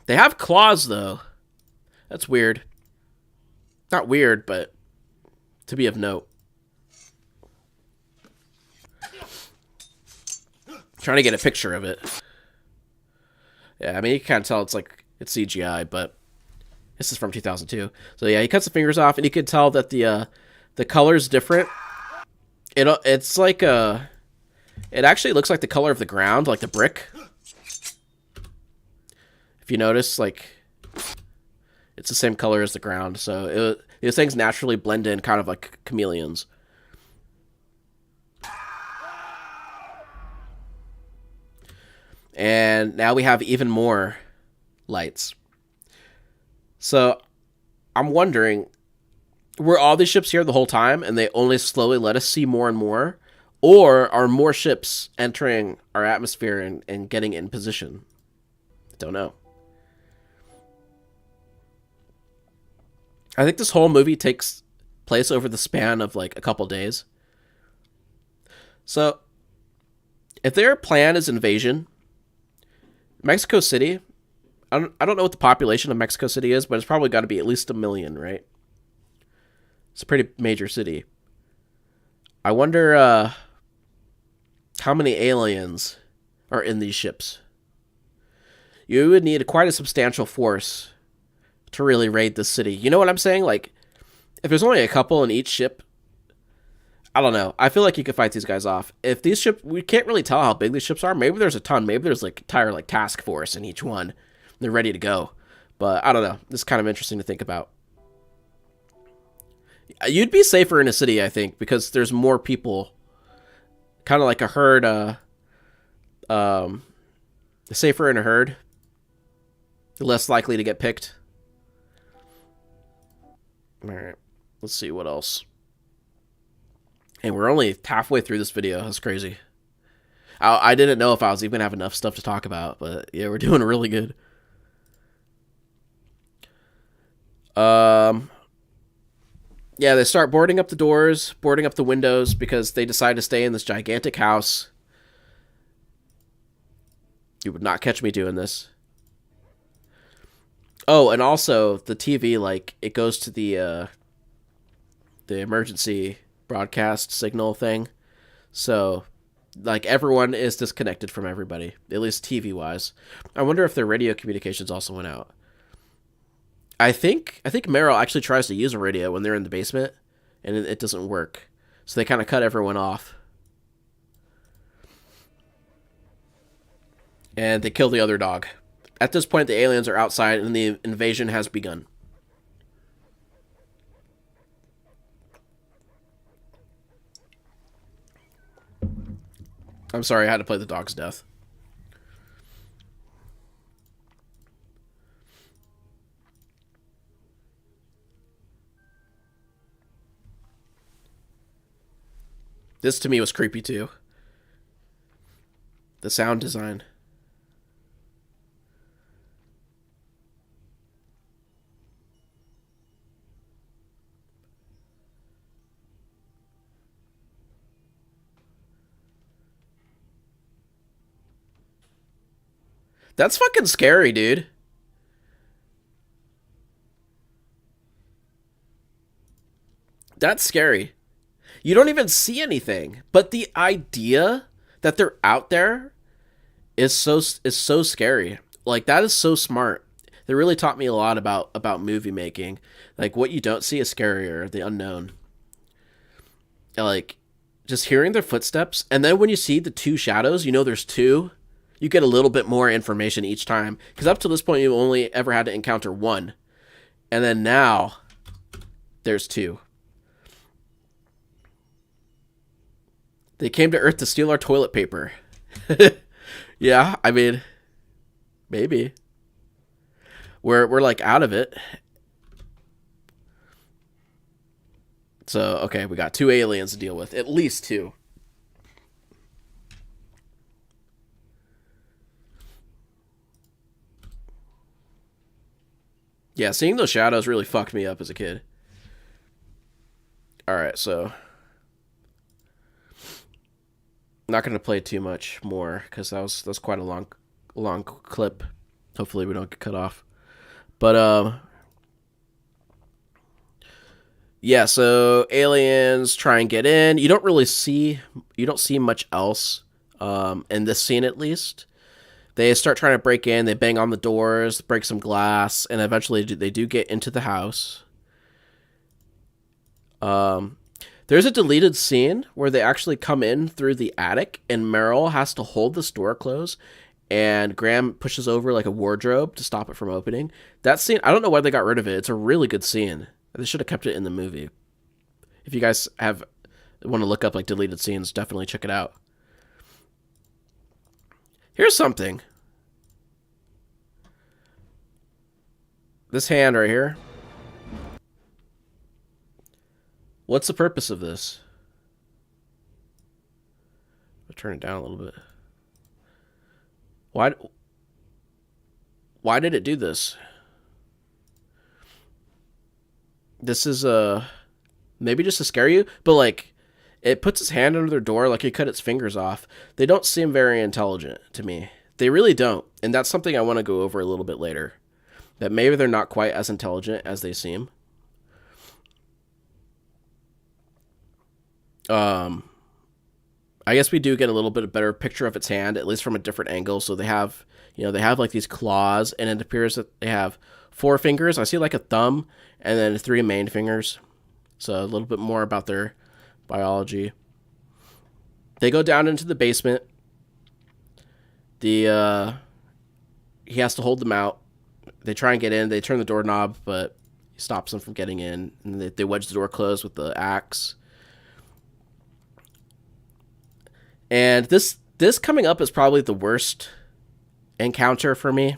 They have claws, though. That's weird. Not weird, but to be of note. Trying to get a picture of it. Yeah, I mean, you can kind of tell it's CGI, but this is from 2002. So yeah, he cuts the fingers off, and you can tell that the color's different. It's like it actually looks like the color of the ground, like the brick. If you notice, like, it's the same color as the ground. So these things naturally blend in, kind of like chameleons. And now we have even more lights. So I'm wondering, were all these ships here the whole time and they only slowly let us see more and more? Or are more ships entering our atmosphere and getting in position? Don't know. I think this whole movie takes place over the span of like a couple days. So if their plan is invasion, Mexico City, I don't know what the population of Mexico City is, but it's probably got to be at least 1 million, right? It's a pretty major city. I wonder how many aliens are in these ships. You would need quite a substantial force to really raid this city. You know what I'm saying? Like, if there's only a couple in each ship, I don't know. I feel like you could fight these guys off. If these ships, we can't really tell how big these ships are. Maybe there's a ton. Maybe there's like entire like task force in each one. They're ready to go. But I don't know. This is kind of interesting to think about. You'd be safer in a city, I think, because there's more people. Kind of like a herd. Safer in a herd. Less likely to get picked. All right. Let's see what else. And we're only halfway through this video. That's crazy. I didn't know if I was even going to have enough stuff to talk about, but yeah, we're doing really good. Yeah, they start boarding up the doors, boarding up the windows, because they decide to stay in this gigantic house. You would not catch me doing this. Oh, and also the TV, like, it goes to the emergency broadcast signal thing. So, like, everyone is disconnected from everybody, at least TV-wise. I wonder if their radio communications also went out. I think Meryl actually tries to use a radio when they're in the basement, and it doesn't work. So they kind of cut everyone off. And they kill the other dog. At this point, the aliens are outside, and the invasion has begun. I'm sorry, I had to play the dog's death. This to me was creepy too. The sound design. That's fucking scary, dude. That's scary. You don't even see anything, but the idea that they're out there is so scary. like that is so smart. They really taught me a lot about movie making. Like what you don't see is scarier, the unknown. Like just hearing their footsteps, and then when you see the two shadows, you know there's two. You get a little bit more information each time, because up to this point you only ever had to encounter one, and then now there's two. They came to Earth to steal our toilet paper. Yeah, I mean, maybe. We're like out of it. So, okay, we got 2 aliens to deal with. At least 2. Yeah, seeing those shadows really fucked me up as a kid. Alright, so I'm not going to play too much more, because that's quite a long clip. Hopefully we don't get cut off. But, yeah, so aliens try and get in. You don't see much else, in this scene at least. They start trying to break in, they bang on the doors, break some glass, and eventually they do get into the house. There's a deleted scene where they actually come in through the attic, and Meryl has to hold this door closed, and Graham pushes over like a wardrobe to stop it from opening. That scene, I don't know why they got rid of it. It's a really good scene. They should have kept it in the movie. If you guys want to look up like deleted scenes, definitely check it out. Here's something. This hand right here. What's the purpose of this? I'll turn it down a little bit. Why did it do this? This is maybe just to scare you, but like it puts its hand under their door like it cut its fingers off. They don't seem very intelligent to me. They really don't. And that's something I want to go over a little bit later. That maybe they're not quite as intelligent as they seem. I guess we do get a little bit of better picture of its hand, at least from a different angle. So they have like these claws, and it appears that they have 4 fingers. I see like a thumb, and then 3 main fingers. So a little bit more about their biology. They go down into the basement. He has to hold them out. They try and get in. They turn the doorknob, but he stops them from getting in. And they wedge the door closed with the axe. And this coming up is probably the worst encounter for me.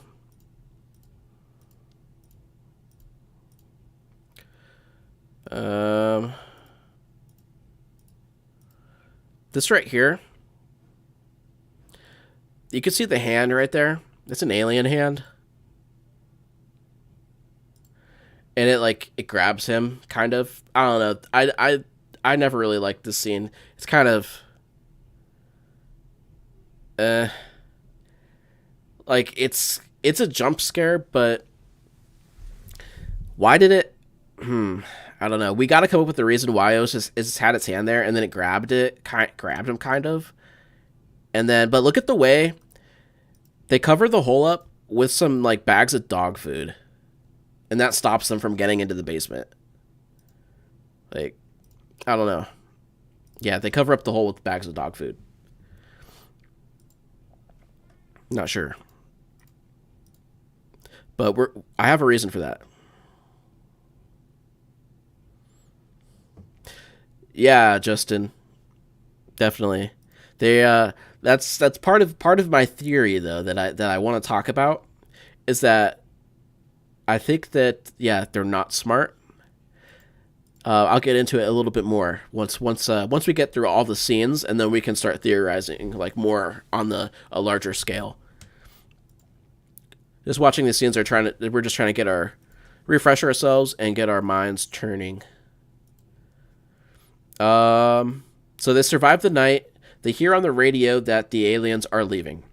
This right here. You can see the hand right there. It's an alien hand. And it grabs him, kind of. I don't know. I never really liked this scene. It's kind of like it's a jump scare, but why did it I don't know. We got to come up with the reason why it just had its hand there, and then it grabbed him kind of. And then, but look at the way they cover the hole up with some like bags of dog food, and that stops them from getting into the basement. Like, I don't know. Yeah, they cover up the hole with bags of dog food. Not sure. But I have a reason for that. Yeah, Justin. Definitely. That's part of my theory though that I want to talk about is that I think that they're not smart. I'll get into it a little bit more once we get through all the scenes, and then we can start theorizing like more on a larger scale. Just watching the scenes we're just trying to refresh ourselves and get our minds turning. So they survive the night. They hear on the radio that the aliens are leaving,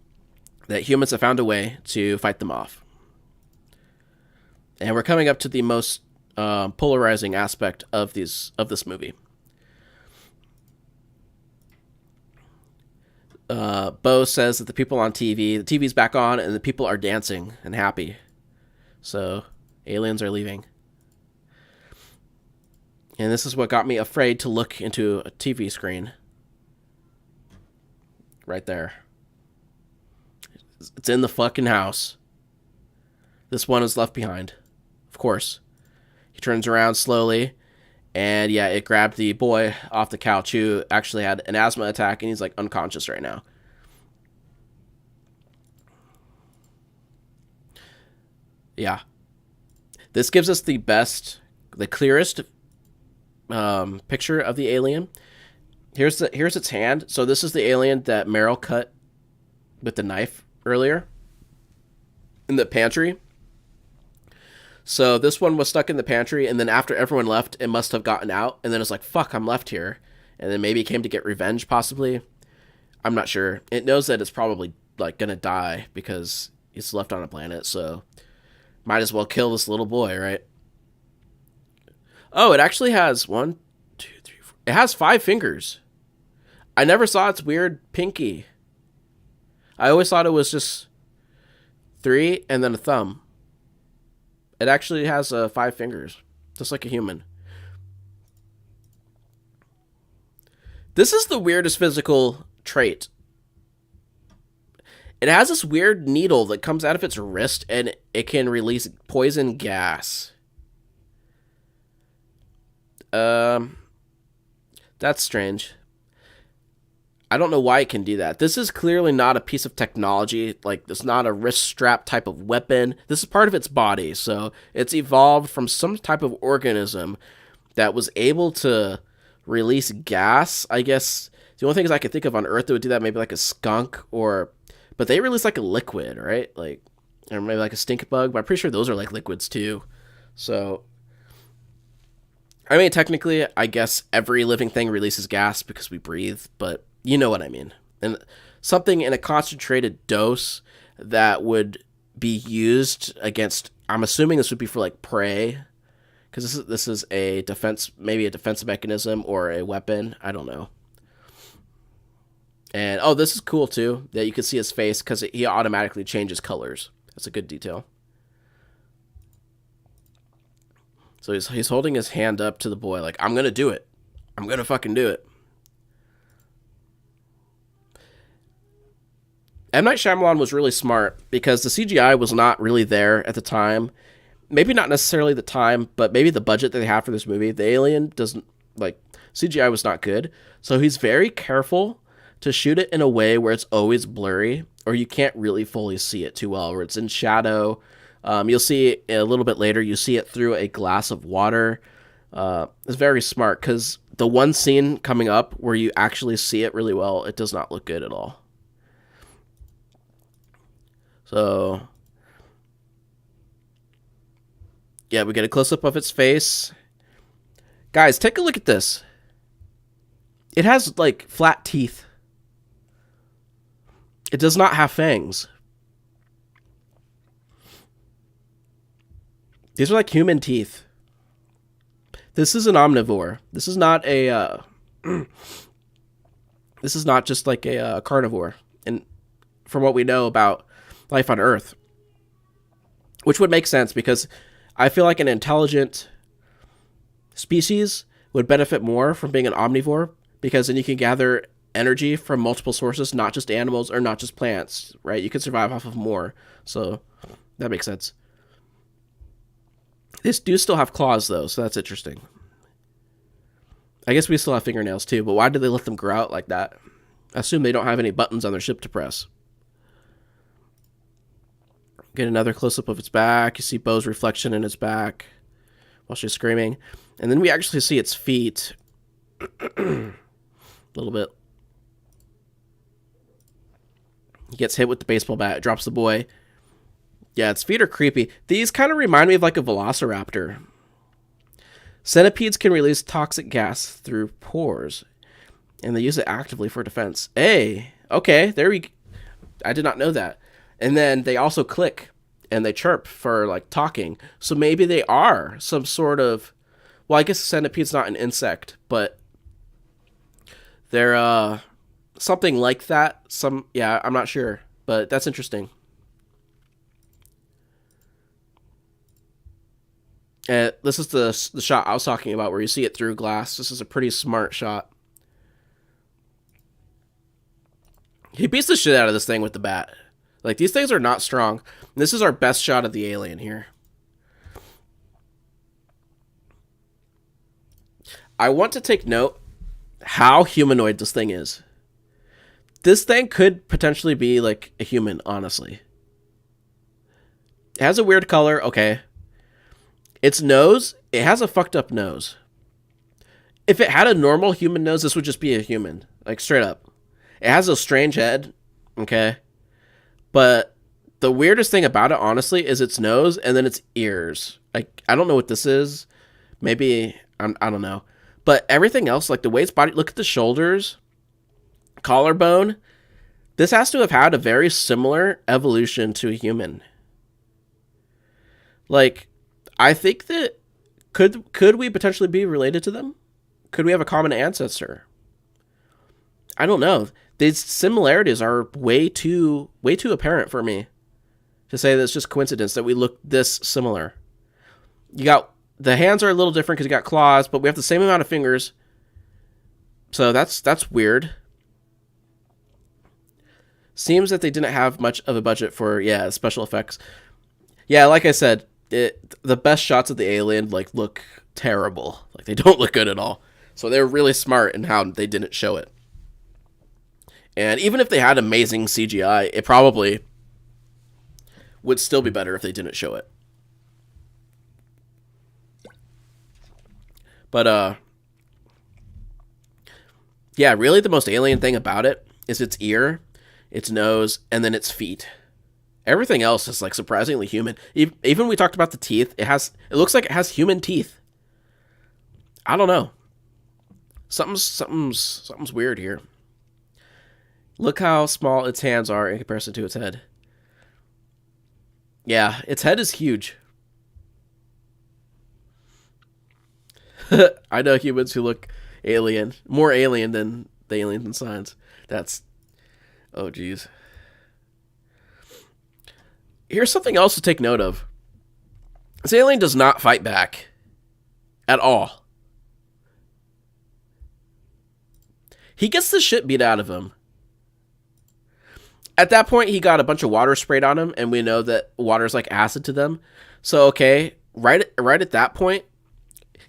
that humans have found a way to fight them off. And we're coming up to the most polarizing aspect of this movie. Bo says that the people on TV, the TV's back on, and the people are dancing and happy. So, aliens are leaving. And this is what got me afraid to look into a TV screen. Right there. It's in the fucking house. This one is left behind. Of course. He turns around slowly. And yeah, it grabbed the boy off the couch who actually had an asthma attack. And he's like unconscious right now. Yeah. This gives us the clearest picture of the alien. Here's its hand. So this is the alien that Meryl cut with the knife earlier in the pantry. So this one was stuck in the pantry, and then after everyone left, it must have gotten out, and then it's like, fuck, I'm left here. And then maybe it came to get revenge, possibly. I'm not sure. It knows that it's probably like gonna die because it's left on a planet, so might as well kill this little boy, right? Oh, it actually has 1, 2, 3, 4. It has 5 fingers. I never saw its weird pinky. I always thought it was just 3 and then a thumb. It actually has 5 fingers, just like a human. This is the weirdest physical trait. It has this weird needle that comes out of its wrist, and it can release poison gas. That's strange. I don't know why it can do that. This is clearly not a piece of technology. Like, it's not a wrist strap type of weapon. This is part of its body. So it's evolved from some type of organism that was able to release gas. I guess the only things I could think of on Earth that would do that, maybe like a skunk but they release like a liquid, right? Like, or maybe like a stink bug, but I'm pretty sure those are like liquids too. So, I mean, technically, I guess every living thing releases gas because we breathe, but you know what I mean. And something in a concentrated dose that would be used against, I'm assuming this would be for like prey, because this is a defense, maybe a defense mechanism or a weapon. I don't know. And, oh, this is cool, too, that you can see his face because he automatically changes colors. That's a good detail. So he's holding his hand up to the boy like, I'm going to do it. I'm going to fucking do it. M. Night Shyamalan was really smart because the CGI was not really there at the time. Maybe not necessarily the time, but maybe the budget that they have for this movie. The alien doesn't, like, CGI was not good. So he's very careful to shoot it in a way where it's always blurry, or you can't really fully see it too well, where it's in shadow. You'll see it a little bit later. You see it through a glass of water. It's very smart, because the one scene coming up where you actually see it really well, it does not look good at all. So, yeah, we get a close-up of its face. Guys, take a look at this. It has, like, flat teeth. It does not have fangs. These are like human teeth. This is an omnivore. This is not a, this is not just like a carnivore. And from what we know about life on Earth, which would make sense because I feel like an intelligent species would benefit more from being an omnivore, because then you can gather energy from multiple sources, not just animals or not just plants, right? You can survive off of more. So that makes sense. These do still have claws, though, so that's interesting. I guess we still have fingernails, too, but why did they let them grow out like that? I assume they don't have any buttons on their ship to press. Get another close-up of its back. You see Bo's reflection in its back while she's screaming. And then we actually see its feet. A little bit. He gets hit with the baseball bat. It drops the boy. Yeah, its feet are creepy. These kind of remind me of like a velociraptor. Centipedes can release toxic gas through pores, and they use it actively for defense. Hey, okay, I did not know that. And then they also click, and they chirp for like talking. So maybe they are some sort of, well, I guess a centipede's not an insect, but they're something like that. Yeah, I'm not sure, but that's interesting. This is the shot I was talking about where you see it through glass. This is a pretty smart shot. He beats the shit out of this thing with the bat. Like, these things are not strong. This is our best shot of the alien here. I want to take note how humanoid this thing is. This thing could potentially be like a human, honestly. It has a weird color, okay. Its nose, it has a fucked up nose. If it had a normal human nose, this would just be a human. Like, straight up. It has a strange head, okay? But the weirdest thing about it, honestly, is its nose and then its ears. Like, I don't know what this is. Maybe, I don't know. But everything else, like the way its body, look at the shoulders, collarbone. This has to have had a very similar evolution to a human. Like, I think that could we potentially be related to them? Could we have a common ancestor? I don't know. These similarities are way too apparent for me to say that it's just coincidence that we look this similar. You got the hands are a little different because you got claws, but we have the same amount of fingers. So that's weird. Seems that they didn't have much of a budget for special effects. Yeah, like I said, the best shots of the alien like look terrible. Like they don't look good at all. So they're really smart in how they didn't show it. And even if they had amazing CGI, it probably would still be better if they didn't show it. But yeah, really the most alien thing about it is its ear, its nose, and then its feet. Everything else is like surprisingly human. Even we talked about the teeth. It looks like it has human teeth. I don't know. Something's weird here. Look how small its hands are in comparison to its head. Yeah, its head is huge. I know humans who look alien. More alien than the aliens in science. Oh, geez. Here's something else to take note of. This alien does not fight back. At all. He gets the shit beat out of him. At that point, he got a bunch of water sprayed on him, and we know that water is like acid to them. So, okay, right at that point,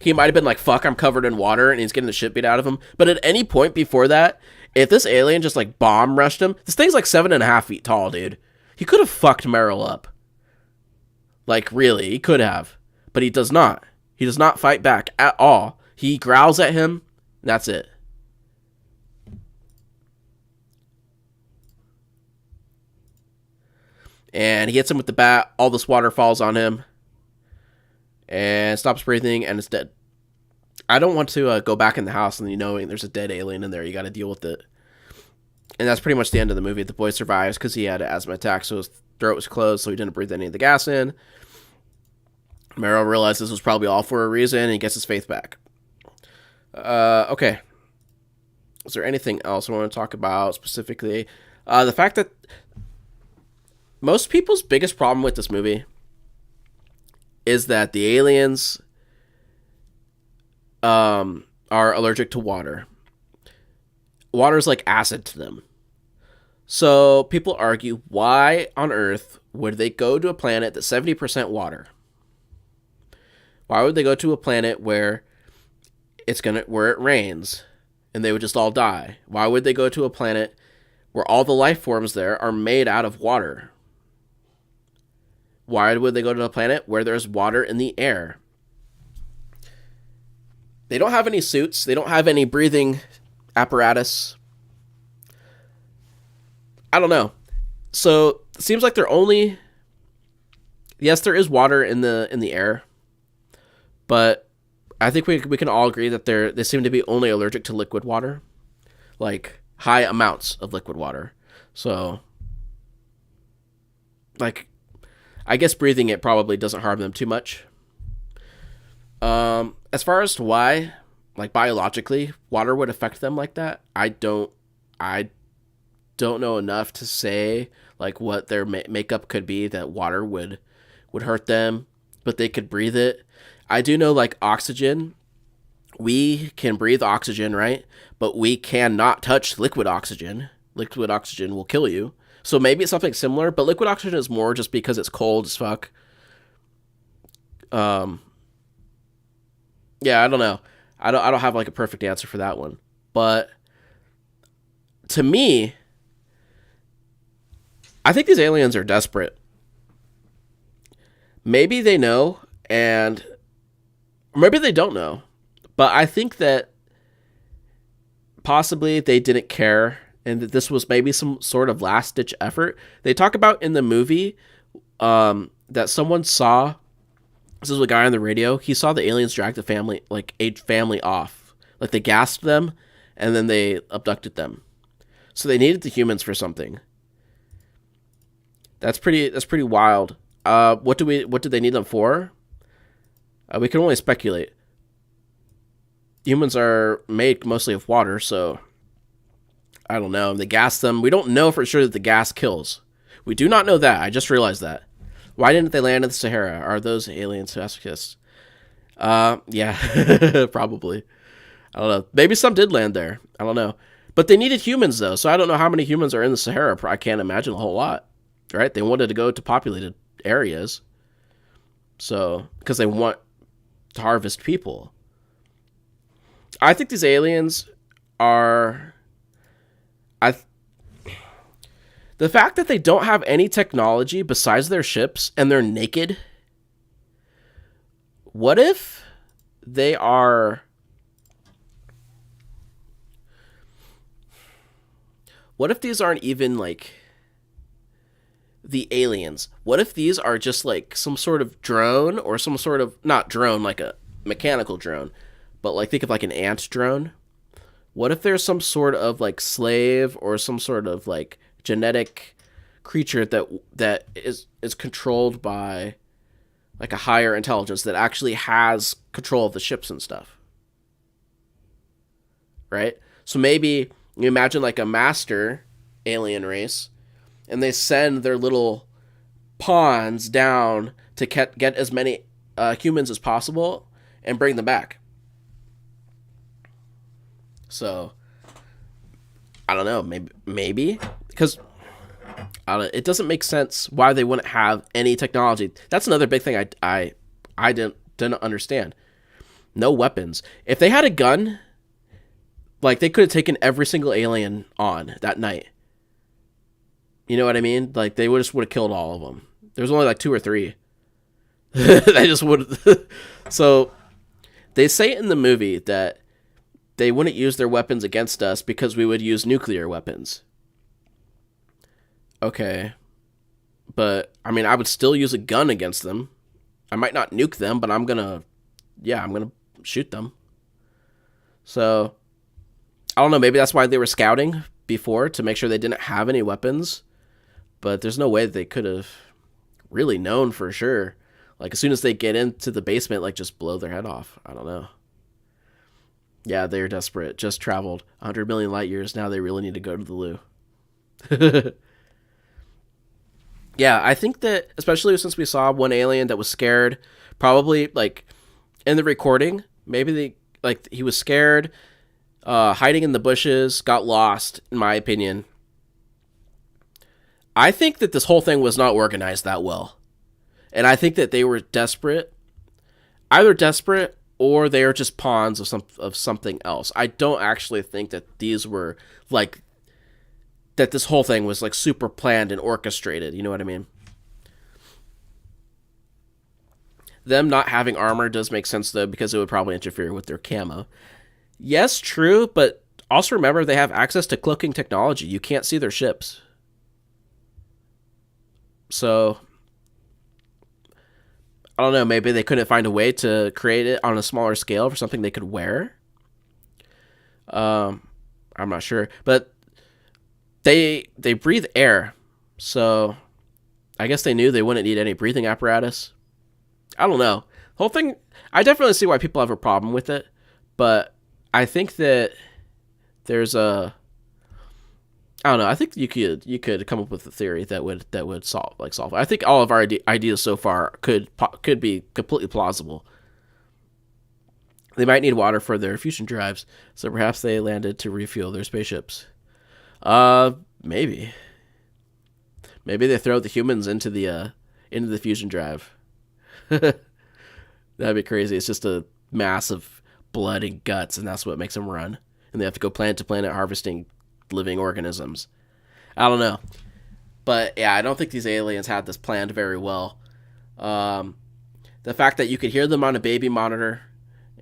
he might have been like, fuck, I'm covered in water, and he's getting the shit beat out of him. But at any point before that, if this alien just like bomb rushed him, this thing's like 7.5 feet tall, dude. He could have fucked Meryl up. Like, really, he could have. But he does not. He does not fight back at all. He growls at him, and that's it. And he hits him with the bat. All this water falls on him. And stops breathing, and it's dead. I don't want to go back in the house and knowing there's a dead alien in there. You got to deal with it. And that's pretty much the end of the movie. The boy survives because he had an asthma attack, so his throat was closed, so he didn't breathe any of the gas in. Meryl realized this was probably all for a reason, and he gets his faith back. Okay. Is there anything else I want to talk about specifically? The fact that most people's biggest problem with this movie is that the aliens are allergic to water. Water is like acid to them. So people argue, why on earth would they go to a planet that's 70% water? Why would they go to a planet where where it rains and they would just all die? Why would they go to a planet where all the life forms there are made out of water? Why would they go to a planet where there's water in the air? They don't have any suits. They don't have any breathing apparatus. I don't know. So it seems like they're only... Yes, there is water in the air. But I think we can all agree that they seem to be only allergic to liquid water. Like, high amounts of liquid water. So, like... I guess breathing it probably doesn't harm them too much. As far as to why, like biologically, water would affect them like that, I don't know enough to say like what their makeup could be, that water would hurt them, but they could breathe it. I do know like oxygen, we can breathe oxygen, right? But we cannot touch liquid oxygen. Liquid oxygen will kill you. So maybe it's something similar, but liquid oxygen is more just because it's cold as fuck. Yeah, I don't know. I don't have like a perfect answer for that one. But to me, I think these aliens are desperate. Maybe they know, and maybe they don't know. But I think that possibly they didn't care, and that this was maybe some sort of last-ditch effort. They talk about in the movie that someone saw, this is a guy on the radio, he saw the aliens drag the family, like a family off. Like they gassed them, and then they abducted them. So they needed the humans for something. That's pretty wild. What did they need them for? We can only speculate. Humans are made mostly of water, so I don't know. They gas them. We don't know for sure that the gas kills. We do not know that. I just realized that. Why didn't they land in the Sahara? Are those aliens masochists? Yeah, probably. I don't know. Maybe some did land there. I don't know. But they needed humans, though, so I don't know how many humans are in the Sahara. I can't imagine a whole lot, right? They wanted to go to populated areas, so because they want to harvest people. I think these aliens are... The fact that they don't have any technology besides their ships and they're naked. What if they are... What if these aren't even like the aliens? What if these are just like some sort of drone, or some sort of, not drone like a mechanical drone, but like think of like an ant drone. What if there's some sort of like slave or some sort of like genetic creature that is controlled by like a higher intelligence that actually has control of the ships and stuff, right? So maybe you imagine like a master alien race, and they send their little pawns down to get as many humans as possible and bring them back. So I don't know, maybe because it doesn't make sense why they wouldn't have any technology. That's another big thing I didn't understand. No weapons. If they had a gun, like they could have taken every single alien on that night. You know what I mean? Like they would have killed all of them. There's only like 2 or 3. They just would. So they say in the movie that they wouldn't use their weapons against us because we would use nuclear weapons. Okay. But, I mean, I would still use a gun against them. I might not nuke them, but I'm gonna shoot them. So, I don't know, maybe that's why they were scouting before, to make sure they didn't have any weapons. But there's no way that they could have really known for sure. Like, as soon as they get into the basement, like, just blow their head off. I don't know. Yeah, they're desperate. Just traveled 100 million light years. Now they really need to go to the loo. Yeah, I think that, especially since we saw one alien that was scared, probably, like, in the recording, maybe he was scared, hiding in the bushes, got lost, in my opinion. I think that this whole thing was not organized that well. And I think that they were desperate. Either desperate, or they are just pawns of something else. I don't actually think that these were, like, that this whole thing was, like, super planned and orchestrated. You know what I mean? Them not having armor does make sense, though, because it would probably interfere with their camo. Yes, true, but also remember they have access to cloaking technology. You can't see their ships. So, I don't know, maybe they couldn't find a way to create it on a smaller scale for something they could wear. I'm not sure, but they breathe air, so I guess they knew they wouldn't need any breathing apparatus. I don't know. The whole thing, I definitely see why people have a problem with it, but I think that there's a I don't know. I think you could come up with a theory that would solve. I think all of our ideas so far could be completely plausible. They might need water for their fusion drives, so perhaps they landed to refuel their spaceships. Maybe. Maybe they throw the humans into the fusion drive. That'd be crazy. It's just a mass of blood and guts, and that's what makes them run. And they have to go planet to planet harvesting living organisms. I don't know. But yeah, I don't think these aliens had this planned very well. The fact that you could hear them on a baby monitor,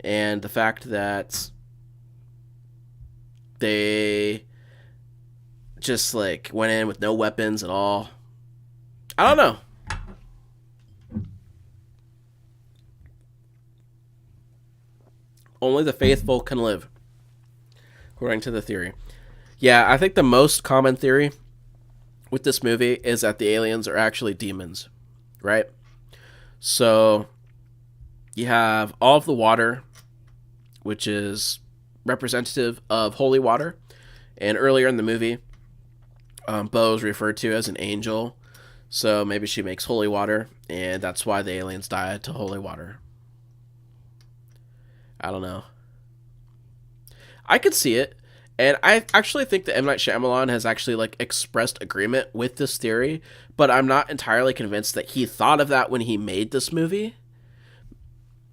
and the fact that they just like went in with no weapons at all. I don't know. Only the faithful can live, according to the theory. Yeah, I think the most common theory with this movie is that the aliens are actually demons, right? So you have all of the water, which is representative of holy water. And earlier in the movie, Bo is referred to as an angel. So maybe she makes holy water, and that's why the aliens died to holy water. I don't know. I could see it. And I actually think that M. Night Shyamalan has actually like expressed agreement with this theory, but I'm not entirely convinced that he thought of that when he made this movie.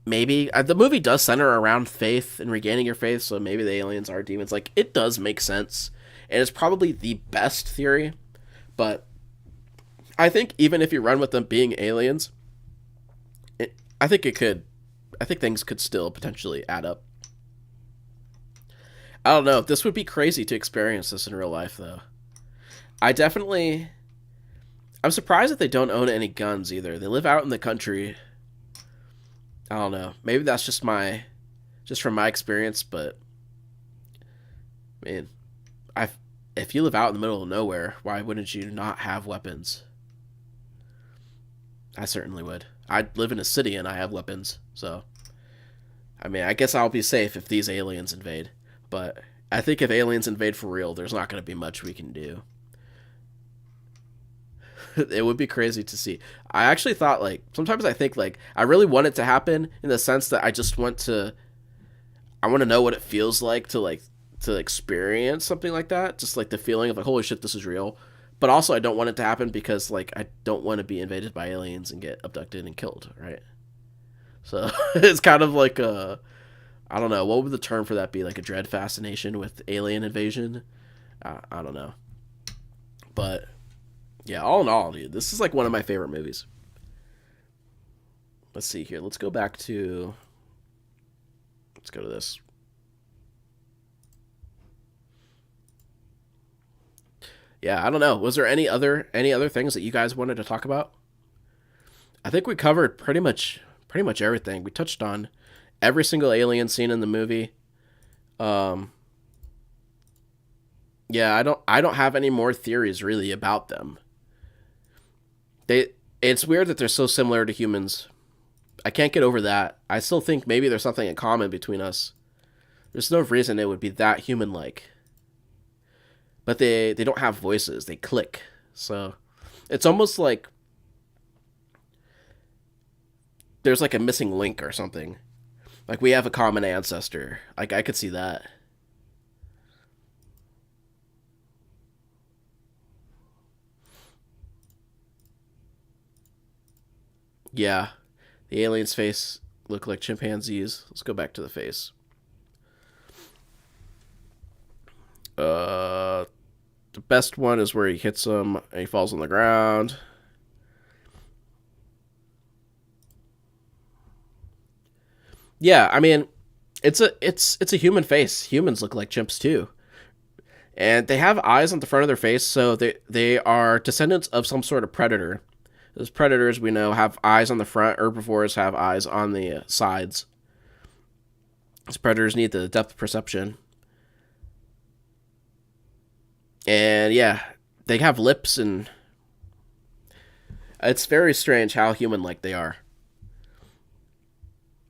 Maybe the movie does center around faith and regaining your faith, so maybe the aliens are demons. Like, it does make sense, and it's probably the best theory. But I think even if you run with them being aliens, I think things could still potentially add up. I don't know. This would be crazy to experience this in real life, though. I'm surprised that they don't own any guns either. They live out in the country. I don't know. Maybe that's just from my experience, but man, if you live out in the middle of nowhere, why wouldn't you not have weapons? I certainly would. I live in a city and I have weapons, so I mean, I guess I'll be safe if these aliens invade. But I think if aliens invade for real, there's not going to be much we can do. It would be crazy to see. I actually thought, like, sometimes I think, like, I really want it to happen in the sense that I want to know what it feels like to experience something like that. Just, like, the feeling of, like, holy shit, this is real. But also, I don't want it to happen because, like, I don't want to be invaded by aliens and get abducted and killed, right? So, it's kind of like I don't know, what would the term for that be? Like a dread fascination with alien invasion? I don't know. But, yeah, all in all, dude, this is like one of my favorite movies. Let's see here. Let's go to this. Yeah, I don't know. Was there any other things that you guys wanted to talk about? I think we covered pretty much everything. We touched on every single alien scene in the movie. Yeah, I don't have any more theories really about them. It's weird that they're so similar to humans. I can't get over that. I still think maybe there's something in common between us. There's no reason it would be that human-like. But they don't have voices. They click. So it's almost like there's like a missing link or something. Like we have a common ancestor. Like I could see that. Yeah. The alien's face look like chimpanzees. Let's go back to the face. The best one is where he hits him and he falls on the ground. Yeah, I mean, it's a human face. Humans look like chimps too. And they have eyes on the front of their face, so they are descendants of some sort of predator. Those predators, we know, have eyes on the front. Herbivores have eyes on the sides. These predators need the depth perception. And yeah, they have lips, and it's very strange how human-like they are.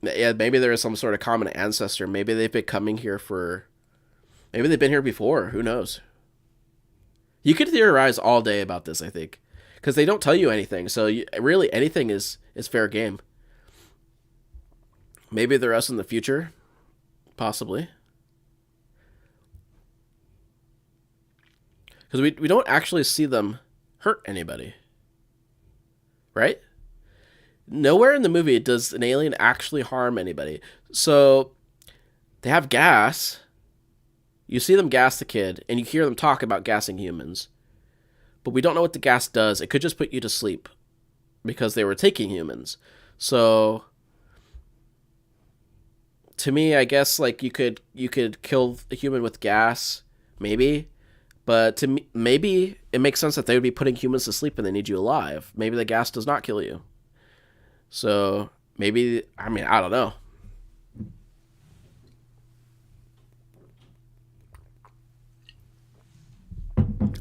Yeah, maybe there is some sort of common ancestor. Maybe they've been coming here maybe they've been here before. Who knows? You could theorize all day about this, I think, because they don't tell you anything. So really, anything is fair game. Maybe they're us in the future, possibly, because we don't actually see them hurt anybody, right? Nowhere in the movie does an alien actually harm anybody. So they have gas. You see them gas the kid, and you hear them talk about gassing humans. But we don't know what the gas does. It could just put you to sleep because they were taking humans. So to me, I guess like you could kill a human with gas, maybe. But to me, maybe it makes sense that they would be putting humans to sleep and they need you alive. Maybe the gas does not kill you. So maybe, I mean, I don't know.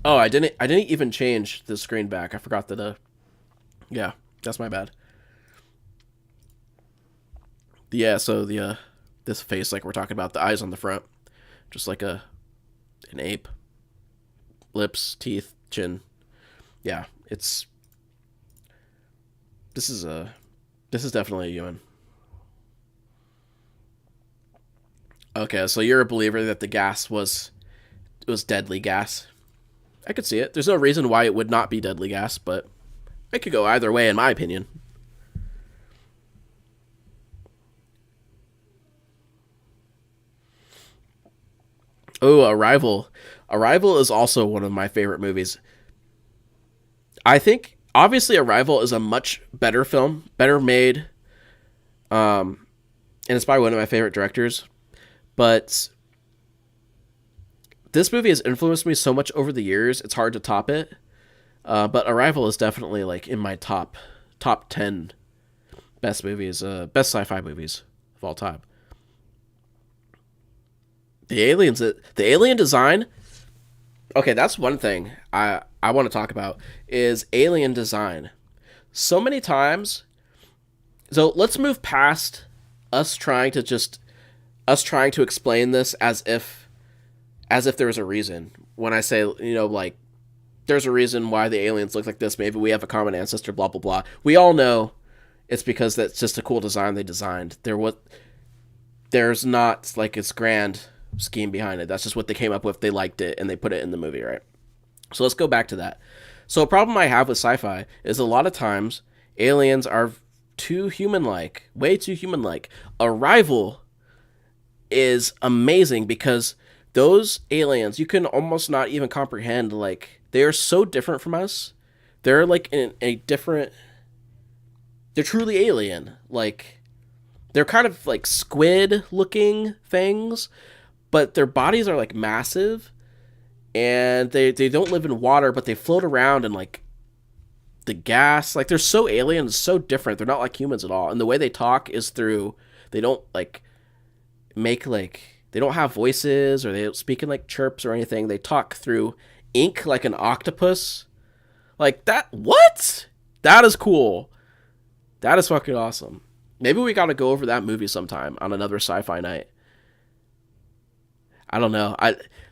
Oh, I didn't even change the screen back. I forgot that. Yeah, that's my bad. Yeah, so this face, like we're talking about, the eyes on the front, just like an ape. Lips, teeth, chin. Yeah, this is definitely a human. Okay, so you're a believer that the gas was deadly gas. I could see it. There's no reason why it would not be deadly gas, but it could go either way, in my opinion. Oh, Arrival. Arrival is also one of my favorite movies. I think, obviously, Arrival is a much better film, better made, and it's by one of my favorite directors. But this movie has influenced me so much over the years, it's hard to top it. But Arrival is definitely like in my top 10 best movies, best sci-fi movies of all time. The alien design. Okay, that's one thing I want to talk about is alien design. So many times. So let's move past us trying to explain this as if there was a reason. When I say, like, there's a reason why the aliens look like this. Maybe we have a common ancestor, blah, blah, blah. We all know it's because that's just a cool design they designed. There's not, like, this grand scheme behind it. That's just what they came up with. They liked it, and they put it in the movie, right? So let's go back to that. So a problem I have with sci-fi is a lot of times aliens are too human-like, way too human-like. Arrival is amazing because those aliens, you can almost not even comprehend, like, they are so different from us. They're, like, in a different... They're truly alien. Like, they're kind of, like, squid-looking things, but their bodies are, like, massive, and they don't live in water, but they float around in, like, the gas. Like, they're so alien, so different. They're not like humans at all. And the way they talk is through... They don't, like, make, like... They don't have voices, or they don't speak in, like, chirps or anything. They talk through ink like an octopus. Like, that... What? That is cool. That is fucking awesome. Maybe we gotta go over that movie sometime on another sci-fi night. I don't know.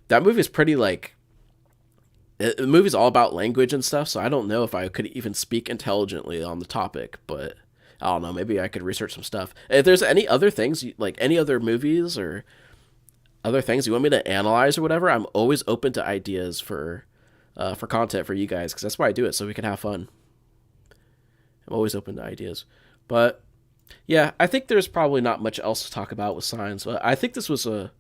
That movie is pretty, like... The movie's all about language and stuff, so I don't know if I could even speak intelligently on the topic, but... I don't know. Maybe I could research some stuff. If there's any other things, like any other movies or... other things you want me to analyze or whatever, I'm always open to ideas for content for you guys, because that's why I do it, so we can have fun. I'm always open to ideas. But yeah, I think there's probably not much else to talk about with science. But I think this was a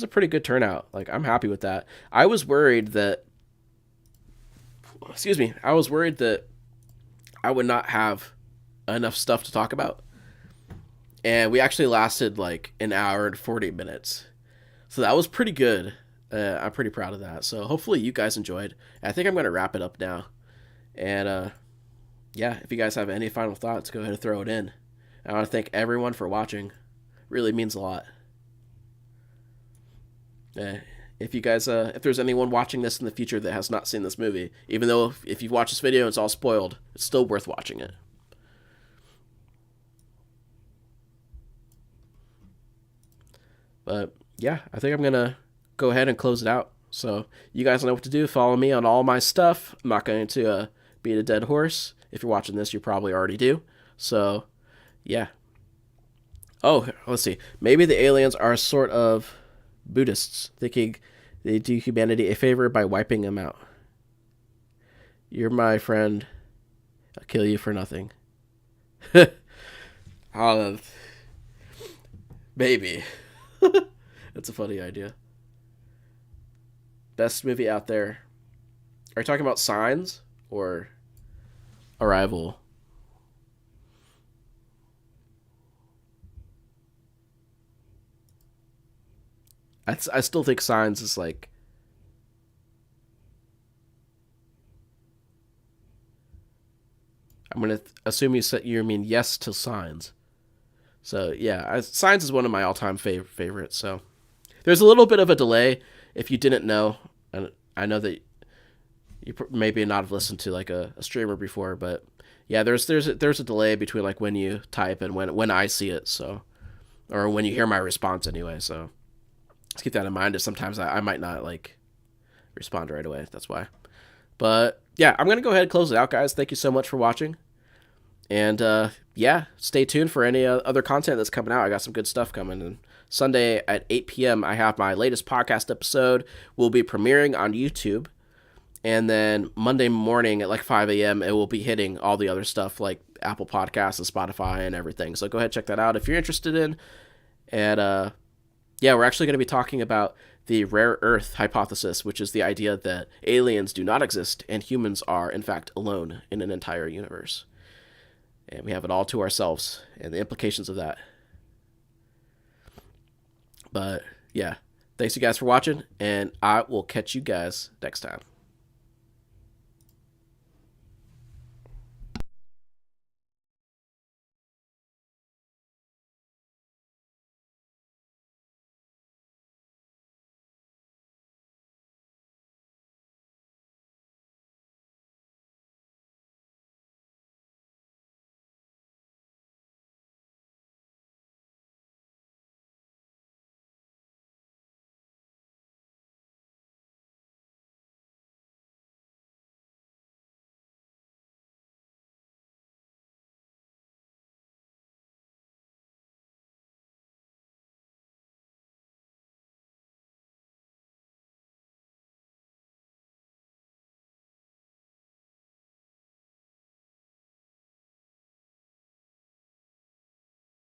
pretty good turnout. Like, I'm happy with that. I was worried that I would not have enough stuff to talk about. And we actually lasted like an hour and 40 minutes. So that was pretty good. I'm pretty proud of that. So hopefully you guys enjoyed. I think I'm going to wrap it up now. And yeah, if you guys have any final thoughts, go ahead and throw it in. I want to thank everyone for watching. It really means a lot. If you guys, if there's anyone watching this in the future that has not seen this movie, even though if you've watched this video and it's all spoiled, it's still worth watching it. But yeah, I think I'm going to go ahead and close it out. So you guys know what to do. Follow me on all my stuff. I'm not going to beat a dead horse. If you're watching this, you probably already do. So, yeah. Oh, let's see. Maybe the aliens are sort of Buddhists, thinking they do humanity a favor by wiping them out. You're my friend. I'll kill you for nothing. Maybe. That's a funny idea. Best movie out there. Are you talking about Signs or Arrival? I still think Signs is like... I'm going to assume you mean yes to Signs. So, yeah, Signs is one of my all-time favorites. So, there's a little bit of a delay if you didn't know. And I know that you maybe not have listened to like a streamer before, but yeah, there's a delay between like when you type and when I see it. So, or when you hear my response anyway. So, let's keep that in mind. If sometimes I might not like respond right away. That's why. But yeah, I'm gonna go ahead and close it out, guys. Thank you so much for watching. And yeah, stay tuned for any other content that's coming out. I got some good stuff coming. And Sunday at 8 p.m., I have my latest podcast episode. Will be premiering on YouTube. And then Monday morning at like 5 a.m., it will be hitting all the other stuff like Apple Podcasts and Spotify and everything. So go ahead and check that out if you're interested in. And yeah, we're actually going to be talking about the rare earth hypothesis, which is the idea that aliens do not exist and humans are, in fact, alone in an entire universe. And we have it all to ourselves and the implications of that. But yeah, thanks you guys for watching, and I will catch you guys next time.